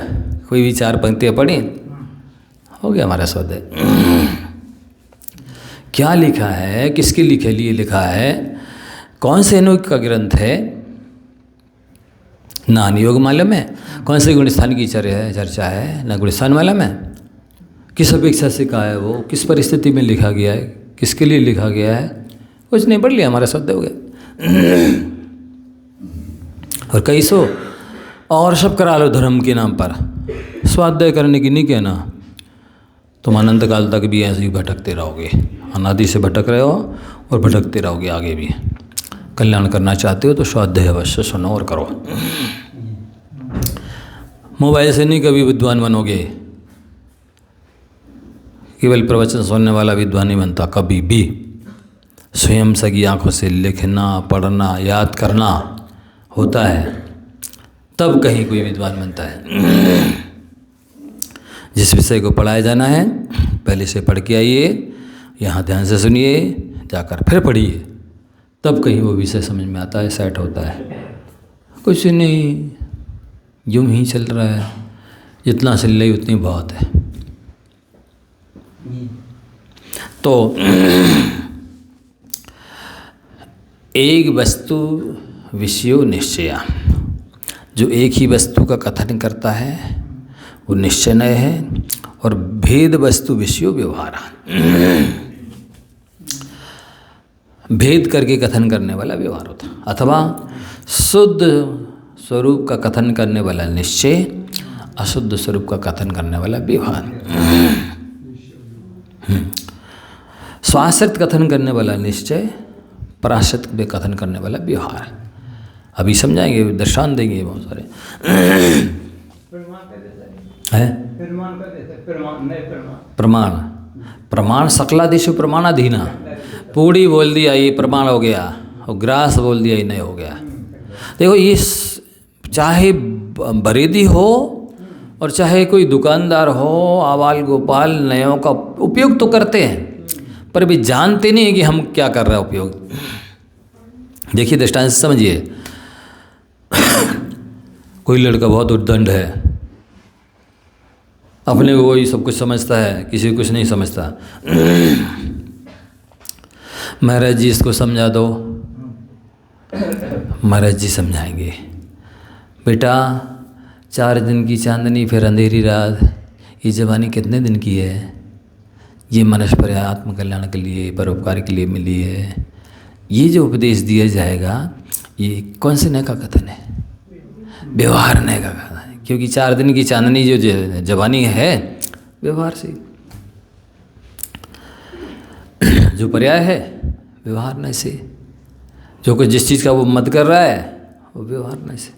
Speaker 1: कोई भी 4 पंक्तियाँ पढ़ी, हो गया हमारा स्वाध्याय। क्या लिखा है, किसके लिए लिखा है, कौन से अनुग का ग्रंथ है, ना अनुयोग मालूम है, कौन से गुणस्थान की चर्चा है, ना गुणस्थान मालूम है, किस अपेक्षा से कहा है, वो किस परिस्थिति में लिखा गया है, किसके लिए लिखा गया है, कुछ नहीं पढ़ लिया, हमारा स्वाध्याय हो गया। और कई सो और सब करा लो धर्म के नाम पर, स्वाध्याय करने की नहीं कहना। तुम अनंत काल तक भी ऐसे ही भटकते रहोगे, अनादि से भटक रहे हो और भटकते रहोगे आगे भी। कल्याण करना चाहते हो तो स्वाध्याय अवश्य सुनो और करो। मोबाइल से नहीं कभी विद्वान बनोगे, केवल प्रवचन सुनने वाला विद्वान नहीं बनता कभी भी। स्वयं सगी आँखों से लिखना, पढ़ना, याद करना होता है, तब कहीं कोई विद्वान बनता है। जिस विषय को पढ़ाया जाना है पहले से पढ़ के आइए, यहाँ ध्यान से सुनिए, जाकर फिर पढ़िए, तब कहीं वो विषय समझ में आता है, सेट होता है। कुछ नहीं, यूं ही चल रहा है, जितना चल रही उतनी बहुत है। तो एक वस्तु विषयो निश्चया, जो एक ही वस्तु का कथन करता है वो निश्चय है, और भेद वस्तु विषयो व्यवहार, भेद करके कथन करने वाला व्यवहार होता, अथवा शुद्ध स्वरूप का कथन करने वाला निश्चय, अशुद्ध स्वरूप का कथन करने वाला व्यवहार। स्वाश्रित कथन करने वाला निश्चय, पराश्रित में कथन करने वाला व्यवहार। अभी समझाएंगे, दर्शान देंगे बहुत सारे है। प्रमाण, प्रमाण सकलादिशु प्रमाणाधीना। पूड़ी बोल दिया ये प्रमाण हो गया, और ग्रास बोल दिया ये नहीं हो गया। देखो ये चाहे बरेदी हो और चाहे कोई दुकानदार हो, आवाल गोपाल नयों का उपयोग तो करते हैं, पर भी जानते नहीं है कि हम क्या कर रहे हैं उपयोग। देखिए दृष्टांत से समझिए, कोई लड़का बहुत उद्दंड है, अपने को वही सब कुछ समझता है, किसी को कुछ नहीं समझता। महाराज जी इसको समझा दो, महाराज जी समझाएंगे, बेटा 4 दिन की चांदनी फिर अंधेरी रात, ये जवानी कितने दिन की है, ये मनुष्य पर आत्मकल्याण के लिए, परोपकार के लिए मिली है। ये जो उपदेश दिया जाएगा ये कौन से नए का कथन है, व्यवहार नए का कथन है, क्योंकि 4 दिन की चांदनी जो जवानी है व्यवहार से, जो पर्याय है व्यवहार नए से, जो कोई जिस चीज़ का वो मत कर रहा है वो व्यवहार नए से।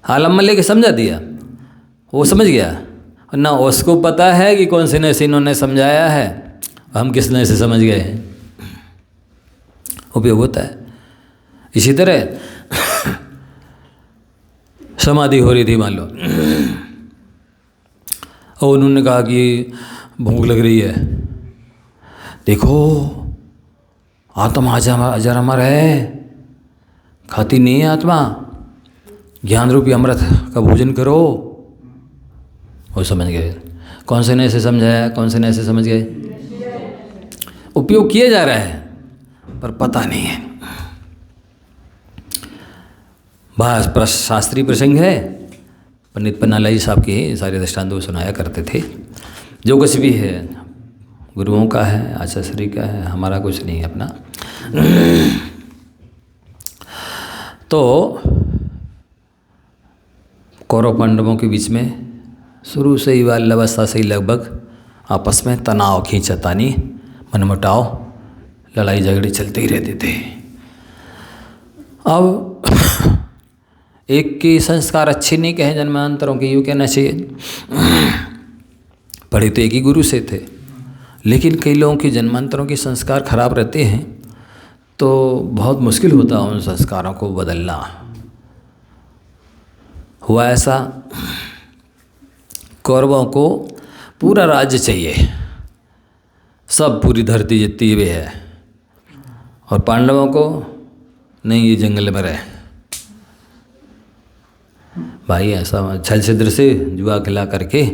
Speaker 1: आलम लेके समझा दिया, वो समझ गया, और ना उसको पता है कि कौन से नए से इन्होंने समझाया है, हम किस नए से समझ गए हैं, उपयोग होता है। इसी तरह समाधि हो रही थी मान लो, और उन्होंने कहा कि भूख लग रही है, देखो आत्मा अजर अमर है, खाती नहीं है आत्मा, ज्ञान रूपी अमृत का भोजन करो। वो समझ गए। कौन से नए से समझाया, कौन से नए से समझ गए, उपयोग किया जा रहा है पर पता नहीं है। बस शास्त्रीय प्रसंग है, पंडित पन्नालाल साहब के सारे दृष्टांत वो सुनाया करते थे। जो कुछ भी है गुरुओं का है, आचार्य का है, हमारा कुछ नहीं है अपना। तो कौरव पांडवों के बीच में शुरू से ही बाल्यावस्था से ही लगभग आपस में तनाव, खींचतानी, मनमुटाव, लड़ाई झगड़े चलते ही रहते थे। अब एक के संस्कार अच्छे नहीं कहे जन्मांतरों के, यूँ कहना चाहिए, पढ़े तो एक ही गुरु से थे, लेकिन कई लोगों के जन्मांतरों के संस्कार खराब रहते हैं, तो बहुत मुश्किल होता है उन संस्कारों को बदलना। हुआ ऐसा, कौरवों को पूरा राज्य चाहिए, सब पूरी धरती जितनी भी है और पांडवों को नहीं, ये जंगल में रहे। भाई ऐसा छल छिद्र से जुआ खिला करके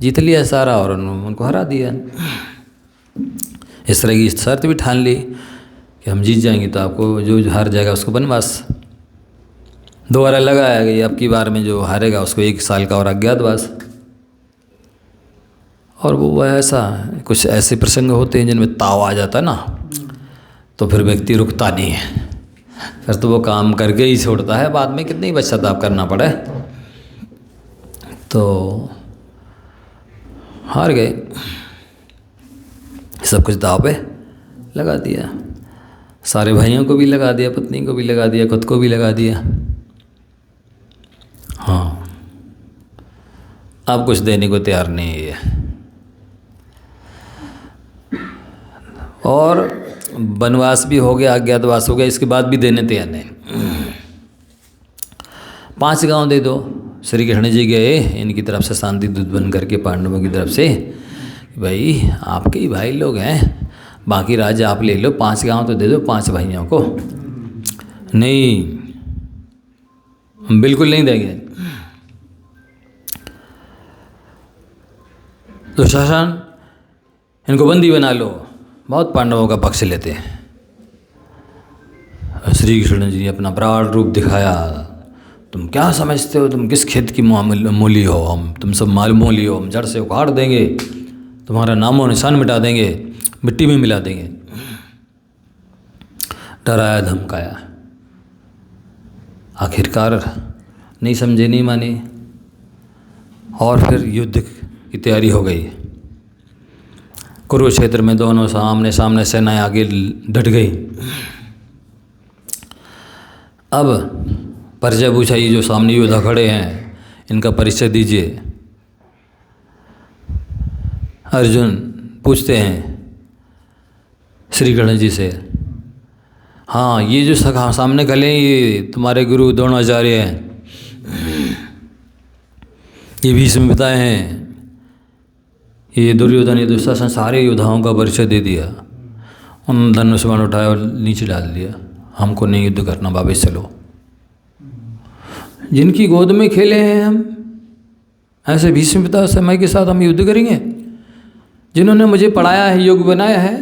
Speaker 1: जीत लिया सारा और उनको हरा दिया। इस तरह की शर्त भी ठान ली कि हम जीत जाएंगे तो आपको, जो हार जाएगा उसको वनवास। दोबारा लगाया गया, अब की बार में जो हारेगा उसको 1 साल का और अज्ञातवास। और वो ऐसा कुछ ऐसे प्रसंग होते हैं जिनमें ताव आ जाता है ना, तो फिर व्यक्ति रुकता नहीं है, फिर तो वो काम करके ही छोड़ता है। बाद में कितनी पश्चाताप करना पड़े। तो हार गए, सब कुछ दाव पे लगा दिया, सारे भाइयों को भी लगा दिया, पत्नी को भी लगा दिया, खुद को भी लगा दिया। हाँ, अब कुछ देने को तैयार नहीं है। और वनवास भी हो गया, अज्ञातवास हो गया, इसके बाद भी देने तैयार नहीं। 5 गांव दे दो। श्री कृष्ण जी गए इनकी तरफ से शांति दूत बन करके पांडवों की तरफ से, भाई आपके ही भाई लोग हैं, बाकी राज्य आप ले लो, 5 गांव तो दे दो 5 भाइयों को। नहीं, हम बिल्कुल नहीं देंगे। तो शासन इनको बंदी बना लो। बहुत पांडवों का पक्ष लेते हैं। श्री कृष्ण जी ने अपना प्राण रूप दिखाया। तुम क्या समझते हो, तुम किस खेत की मूली हो, हम तुम सब मालूमोली हो, हम जड़ से उखाड़ देंगे, तुम्हारा नामो निशान मिटा देंगे, मिट्टी में मिला देंगे। डराया धमकाया, आखिरकार नहीं समझे, नहीं माने, और फिर युद्ध की तैयारी हो गई। कुरुक्षेत्र में दोनों सामने सामने सेनाएं आगे डट गई। अब परिचय पूछा, ये जो सामने योद्धा खड़े हैं इनका परिचय दीजिए। अर्जुन पूछते हैं श्री कृष्ण जी से, हाँ ये जो सामने खड़े हैं ये तुम्हारे गुरु द्रोणाचार्य हैं, ये भीष्म पितामह हैं, ये दुर्योधन, ये दुशासन, सारे योद्धाओं का परिचय दे दिया। उन धनुष बाण उठाया और नीचे डाल दिया। हमको नहीं युद्ध करना, वापस चलो। जिनकी गोद में खेले हैं हम, ऐसे भीष्म पितामह समय के साथ हम युद्ध करेंगे? जिन्होंने मुझे पढ़ाया है, योग बनाया है,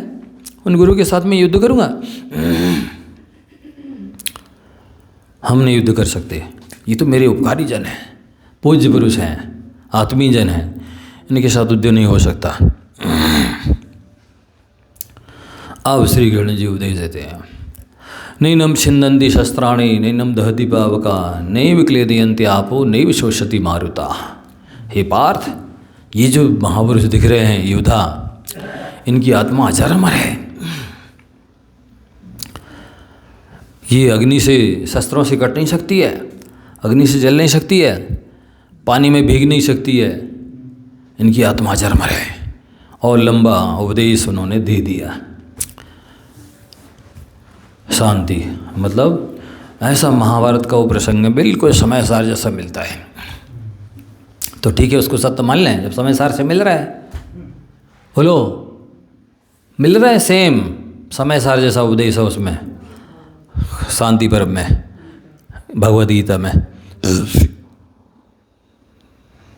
Speaker 1: उन गुरु के साथ मैं युद्ध करूँगा? हम नहीं युद्ध कर सकते। ये तो मेरे उपकारी जन हैं, पूज्य पुरुष हैं, आत्मीय जन हैं, इनके साथ युद्ध नहीं हो सकता। अब श्री कृष्ण जी उपदेश देते हैं, नैनम छिन्दन्ति शस्त्राणि नैनम दहति पावका नैव क्लेदयन्ति आपो नैव शोषति मारुता। हे पार्थ, ये जो महापुरुष दिख रहे हैं योद्धा, इनकी आत्मा अजर-अमर है। ये अग्नि से, शस्त्रों से कट नहीं सकती है, अग्नि से जल नहीं सकती है, पानी में भीग नहीं सकती है, इनकी आत्मा अजर-अमर है। और लंबा उपदेश उन्होंने दे दिया। शांति मतलब ऐसा महाभारत का वो प्रसंग है, बिल्कुल समय सार जैसा मिलता है। तो ठीक है, उसको सत्य मान लें। जब समय सार से मिल रहा है, बोलो मिल रहा है, सेम समय सार जैसा उपदेश है उसमें, शांति पर्व में, भगवद गीता में।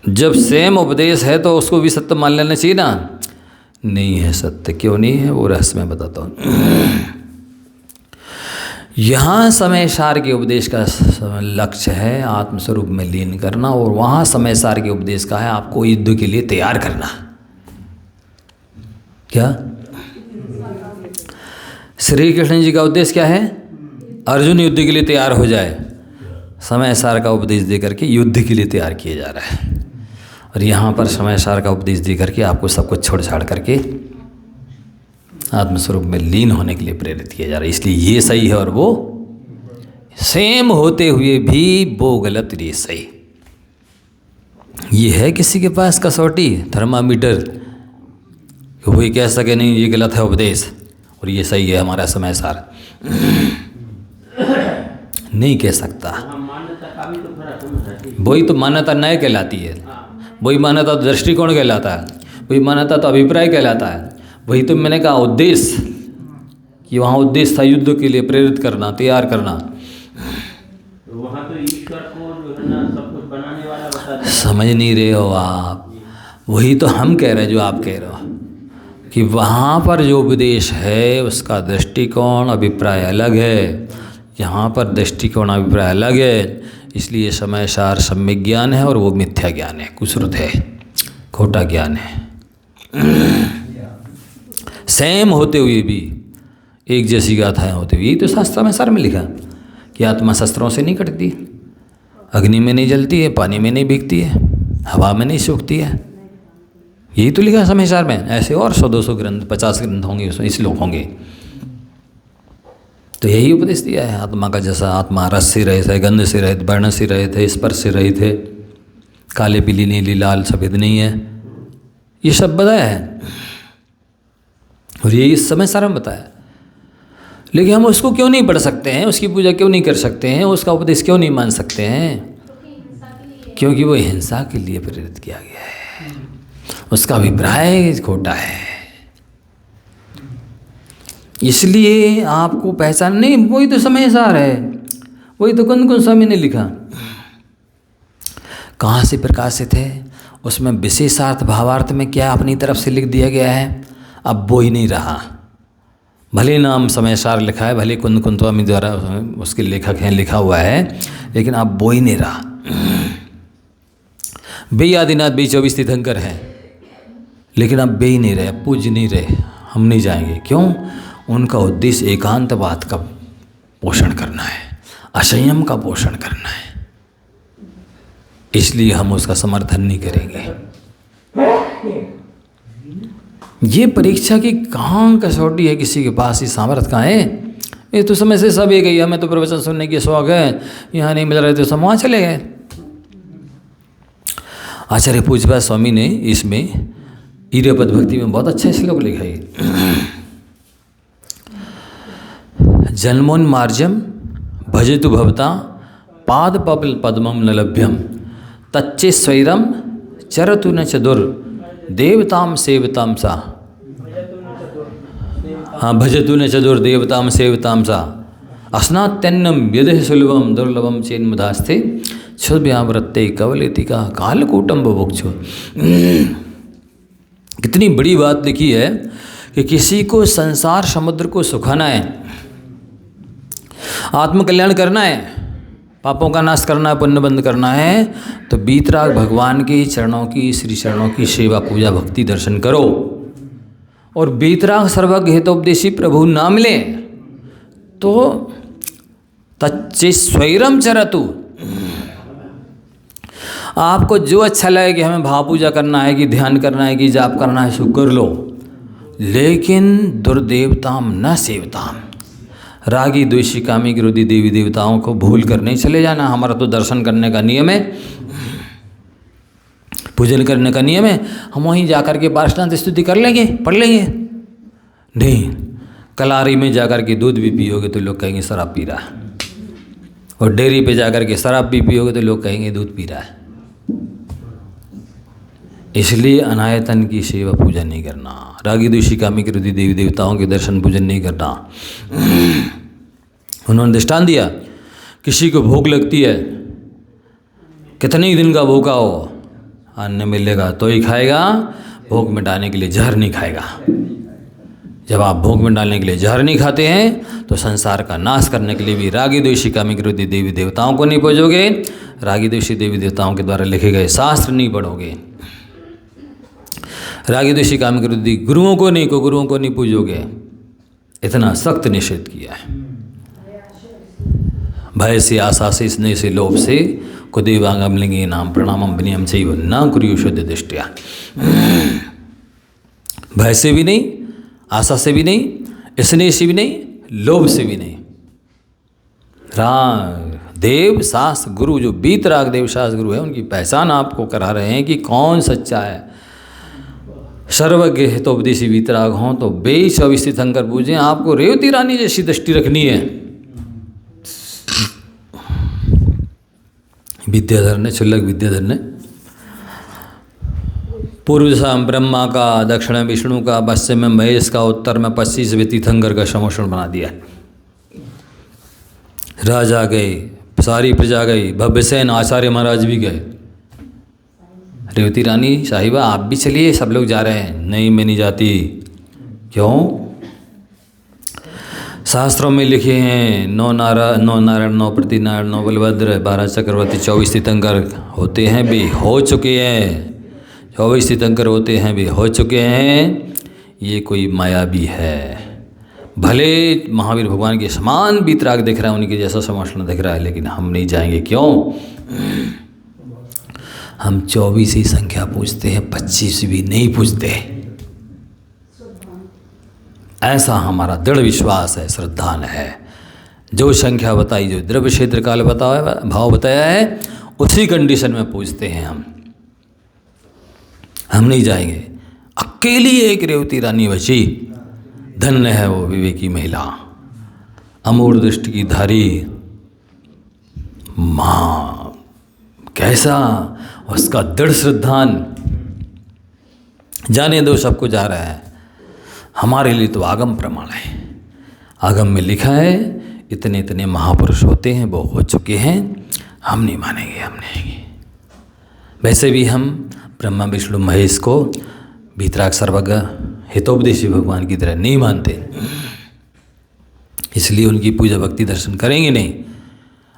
Speaker 1: जब सेम उपदेश है तो उसको भी सत्य मान लेना चाहिए ना? नहीं है सत्य। क्यों नहीं है, वो रहस्य मैं बताता हूँ। यहाँ समय सार के उपदेश का लक्ष्य है आत्मस्वरूप में लीन करना, और वहाँ समय सार के उपदेश का है आपको युद्ध के लिए तैयार करना। क्या श्री कृष्ण जी का उद्देश्य क्या है? अर्जुन युद्ध के लिए तैयार हो जाए। समय सार का उपदेश दे करके युद्ध के लिए तैयार किया जा रहा है। और यहाँ पर समय सार का उपदेश दे करके आपको सब कुछ छोड़ छाड़ करके आत्मस्वरूप में लीन होने के लिए प्रेरित किया जा रहा है। इसलिए ये सही है और वो सेम होते हुए भी वो गलत, ये सही। ये है किसी के पास कसौटी, थर्मामीटर, वो ये कह सके नहीं ये गलत है उपदेश और ये सही है हमारा समय सार? नहीं कह सकता। वही तो मान्यता नय कहलाती है, वही मान्यता तो दृष्टिकोण कहलाता है, वही मान्यता तो अभिप्राय कहलाता है, वही तो मैंने कहा उद्देश्य, कि वहाँ उद्देश्य था युद्ध के लिए प्रेरित करना, तैयार करना।
Speaker 2: तो वहाँ तो ईश्वर को जो है ना सब कुछ बनाने वाला बता दिया।
Speaker 1: समझ नहीं रहे हो आप। वही तो हम कह रहे हैं जो आप कह रहे हो कि वहाँ पर जो उपदेश है उसका दृष्टिकोण अभिप्राय अलग है, यहाँ पर दृष्टिकोण अभिप्राय अलग है। इसलिए समय सार सम्यक ज्ञान है और वो मिथ्या ज्ञान है, कुसुत है, खोटा ज्ञान है। सेम होते हुए भी, एक जैसी गाथाएं होते हुए, यही तो शास्त्र में सार में लिखा कि आत्मा शस्त्रों से नहीं कटती, अग्नि में नहीं जलती है, पानी में नहीं भीगती है, हवा में नहीं सूखती है। यही तो लिखा है समाचार में। ऐसे और 100-200 ग्रंथ, 50 ग्रंथ होंगे, उसमें श्लोक होंगे। तो यही उपदेश दिया है आत्मा का। जैसा आत्मा रस से रहित है, गंध से रहित, वर्ण से रहित है, स्पर्श से रहित है, काले पीली नीली लाल सफ़ेद नहीं है, ये सब बताया है और ये इस समय सारा में बताया। लेकिन हम उसको क्यों नहीं पढ़ सकते हैं, उसकी पूजा क्यों नहीं कर सकते हैं, उसका उपदेश क्यों नहीं मान सकते हैं? क्योंकि वो हिंसा के लिए प्रेरित किया गया है, उसका अभिप्राय खोटा है। इसलिए आपको पहचान नहीं, वही तो समय सार है, वही तो कुंद स्वामी ने लिखा। कहाँ से प्रकाशित है, उसमें विशेषार्थ भावार्थ में क्या अपनी तरफ से लिख दिया गया है, अब वो ही नहीं रहा। भले नाम समय सार लिखा है, भले कुंद स्वामी द्वारा उसके लेखक हैं लिखा हुआ है, लेकिन अब वो ही नहीं रहा। बे आदिनाथ बे 24 तीर्थंकर हैं, लेकिन अब बे ही नहीं रहे, पूज नहीं रहे, हम नहीं जाएंगे। क्यों? उनका उद्देश्य एकांतवाद का पोषण करना है, असंयम का पोषण करना है, इसलिए हम उसका समर्थन नहीं करेंगे। ये परीक्षा की कहाँ कसौटी है, किसी के पास ही सामर्थ्य कहाँ है? ये तो समय से सब एक ही, हमें तो प्रवचन सुनने की शौक है, यहाँ नहीं मिल रहे तो सब वहाँ चले गए। आचार्य पूज्यपाद स्वामी ने इसमें ईरपद भक्ति में बहुत अच्छा श्लोक लिखा है। जन्मोन्मार्जम भजतु भवता पाद पद्मम न लभ्यम तच्चे स्वैरम चरतु न चदुर देवताम सेवताम सा। हाँ, भजतु न चदुर देवताम सेवताम सा अस्नात्यन्नम यदि सुलभम दुर्लभम चेन्मधास्ते क्षुद्व्यावृत्ते कवलेति का कालकूटम बुभुक्षु। कितनी बड़ी बात लिखी है कि किसी को संसार समुद्र को सुखाना है, आत्मकल्याण करना है, पापों का नाश करना है, पुण्य बंद करना है, तो बीतराग भगवान के चरणों की, श्री चरणों की सेवा पूजा भक्ति दर्शन करो। और बीतराग सर्वज्ञ हितोपदेशी प्रभु ना मिले तो तच्चे स्वैरम चरतु। आपको जो अच्छा लगे कि हमें भाव पूजा करना है, कि ध्यान करना है, कि जाप करना है, सो कर लो, लेकिन दुर्देवताम न सेवताम। रागी द्वेषी कामी क्रोधी देवी देवताओं को भूल कर नहीं चले जाना। हमारा तो दर्शन करने का नियम है, पूजन करने का नियम है, हम वहीं जाकर के पार्षणांत स्तुति कर लेंगे, पढ़ लेंगे। नहीं, कलारी में जाकर के दूध भी पियोगे तो लोग कहेंगे शराब पी रहा है, और डेयरी पे जाकर के शराब भी पियोगे तो लोग कहेंगे दूध पी रहा है। इसलिए अनायतन की सेवा पूजा नहीं करना, रागी द्वेषी कामी क्रोधी देवी देवताओं के दर्शन पूजन नहीं करना। उन्होंने दृष्टांत दिया, किसी को भूख लगती है, कितने ही दिन का भूखा हो, अन्न मिलेगा तो ही खाएगा, भूख मिटाने के लिए जहर नहीं खाएगा। जब आप भूख मिटाने के लिए जहर नहीं खाते हैं तो संसार का नाश करने के लिए भी रागी द्वेषी कामी क्रोधी देवी देवताओं को नहीं पूजोगे, रागी द्वेषी देवी देवताओं के द्वारा लिखे गए शास्त्र नहीं पढ़ोगे, रागी द्वेषी कामी क्रोधी गुरुओं को नहीं पूजोगे। इतना सख्त निषेध किया है। भय से, आशा से, स्नेह से, लोभ से कुदेवांगम लिंगे नाम प्रणामम विनयम से न कुरु शुद्ध दृष्टिया। भय से भी नहीं, आशा से भी नहीं, स्नेह से भी नहीं, लोभ से भी नहीं। देव शास्त्र गुरु, जो बीतराग देव शास्त्र गुरु है, उनकी पहचान आपको करा रहे हैं कि कौन सच्चा है। सर्वज्ञ हितोपदेशी बीतराग हों तो 24 तीर्थंकर पूजें। आपको रेवती रानी जैसी दृष्टि रखनी है। विद्याधर ने, क्षुल्लक विद्याधर ने पूर्व दिशा में ब्रह्मा का, दक्षिण में विष्णु का, पश्चिम में महेश का, उत्तर में 25 में तीर्थंकर का समोषण बना दिया। राजा गए, सारी प्रजा गई, भव्यसेन आचार्य महाराज भी गए। रेवती रानी साहिबा आप भी चलिए, सब लोग जा रहे हैं। नहीं, मैं नहीं जाती। क्यों? शास्त्रों में लिखे हैं 9 नारायण, 9 प्रतिनारायण, 9 बलभद्र, 12 चक्रवर्ती, 24 तीर्थंकर होते हैं भी हो चुके हैं। 24 तीर्थंकर होते हैं भी हो चुके हैं। ये कोई माया भी है। भले महावीर भगवान के समान बीतराग दिख रहा है, उनके जैसा समोषण दिख रहा है, लेकिन हम नहीं जाएंगे। क्यों? हम 24 ही संख्या पूछते हैं, 25 भी नहीं पूछते। ऐसा हमारा दृढ़ विश्वास है, श्रद्धा है। जो संख्या बताई, जो द्रव्य क्षेत्र काल बताया, भाव बताया है, उसी कंडीशन में पूछते हैं हम नहीं जाएंगे। अकेली एक रेवती रानी बची, धन्य है वो विवेकी महिला, अमूढ़ दृष्टि की धारी माँ। कैसा उसका दृढ़ श्रद्धान। जाने दो, सबको जा रहा है। हमारे लिए तो आगम प्रमाण है। आगम में लिखा है इतने इतने महापुरुष होते हैं, वो हो चुके हैं। हम नहीं मानेंगे, हम नहीं। वैसे भी हम ब्रह्मा विष्णु महेश को भीतराग सर्वज्ञ हितोपदेशी भगवान की तरह नहीं मानते, इसलिए उनकी पूजा भक्ति दर्शन करेंगे नहीं,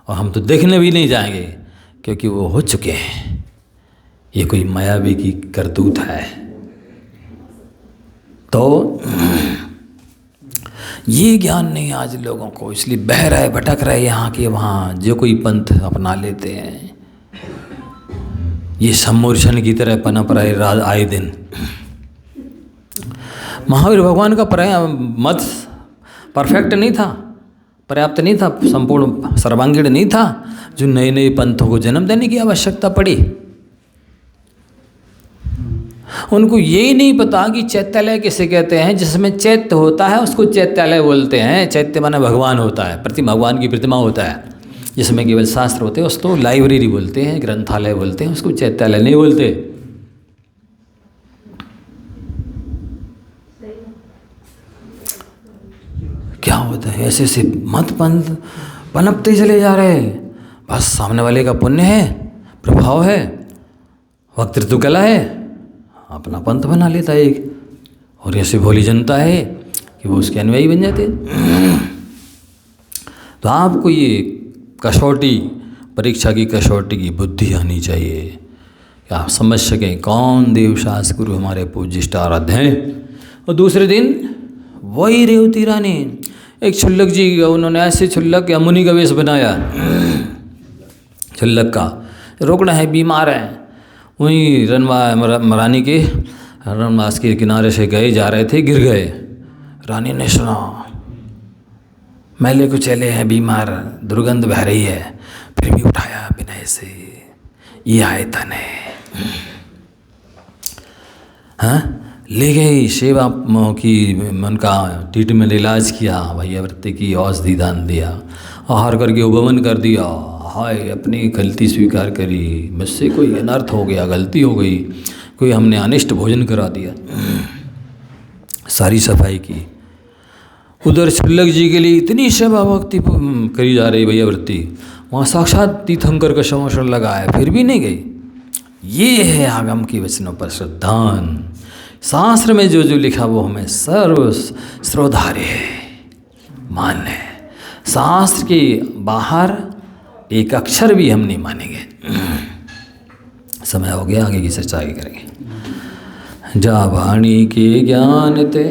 Speaker 1: और हम तो देखने भी नहीं जाएंगे, क्योंकि वो हो चुके हैं। ये कोई मायावी की करतूत है। तो ये ज्ञान नहीं आज लोगों को, इसलिए बह रहे, भटक रहे यहाँ के वहाँ, जो कोई पंथ अपना लेते हैं। ये सम्मोर्छन की तरह पनप रहे आए दिन। महावीर भगवान का मत परफेक्ट नहीं था, पर्याप्त नहीं था, संपूर्ण सर्वांगीण नहीं था, जो नए नए पंथों को जन्म देने की आवश्यकता पड़ी। उनको यही नहीं पता कि चैत्यालय किसे कहते हैं। जिसमें चैत्य होता है उसको चैत्यालय बोलते हैं। चैत्य माने भगवान होता है, भगवान की प्रतिमा होता है। जिसमें केवल शास्त्र होते हैं उसको लाइब्रेरी बोलते हैं, ग्रंथालय बोलते हैं, उसको चैत्यालय नहीं बोलते। क्या होता है, ऐसे ऐसे मत पंथ पनपते चले जा रहे हैं। बस सामने वाले का पुण्य है, प्रभाव है, वक्तृत्व कला है, अपना पंथ बना लेता है एक, और ऐसे भोली जनता है कि वो उसके अनुयायी बन जाते हैं। तो आपको ये कसौटी, परीक्षा की कसौटी की बुद्धि आनी चाहिए कि आप समझ सकें कौन देवशास गुरु हमारे पूज्यष्ट आराध्य हैं। और दूसरे दिन वही रेवती रानी, एक छुल्लक जी, उन्होंने ऐसे छुल्लक या मुनि का वेश बनाया, छुल्लक का, रोकना है, बीमार हैं। वहीं रानी के रणवास के किनारे से गए जा रहे थे, गिर गए। रानी ने सुना मैले को चले हैं, बीमार, दुर्गंध बह रही है, फिर भी उठाया विनय से, ये आयतन है। हाँ, ले गई, सेवा की, उनका ट्रीटमेंट, इलाज किया, भैयावृत्ति की औषधि दान दिया, आहार करके उपवन कर दिया। हाय, अपनी गलती स्वीकार करी, मुझसे कोई अनर्थ हो गया, गलती हो गई, कोई हमने अनिष्ट भोजन करा दिया, सारी सफाई की। उधर छुल्लक जी के लिए इतनी सेवा भक्ति करी जा रही भैयावृत्ति, वहाँ साक्षात तीर्थंकर का समोषण लगा है, फिर भी नहीं गई। ये है आगम की वचनों पर श्रद्धान। शास्त्र में जो जो लिखा वो हमें सर्व श्रोधार्य है, मान्य है। शास्त्र के बाहर एक अक्षर भी हम नहीं मानेंगे। समय हो गया, आगे की चर्चा आगे करेंगे। जा वाणी के ज्ञान ते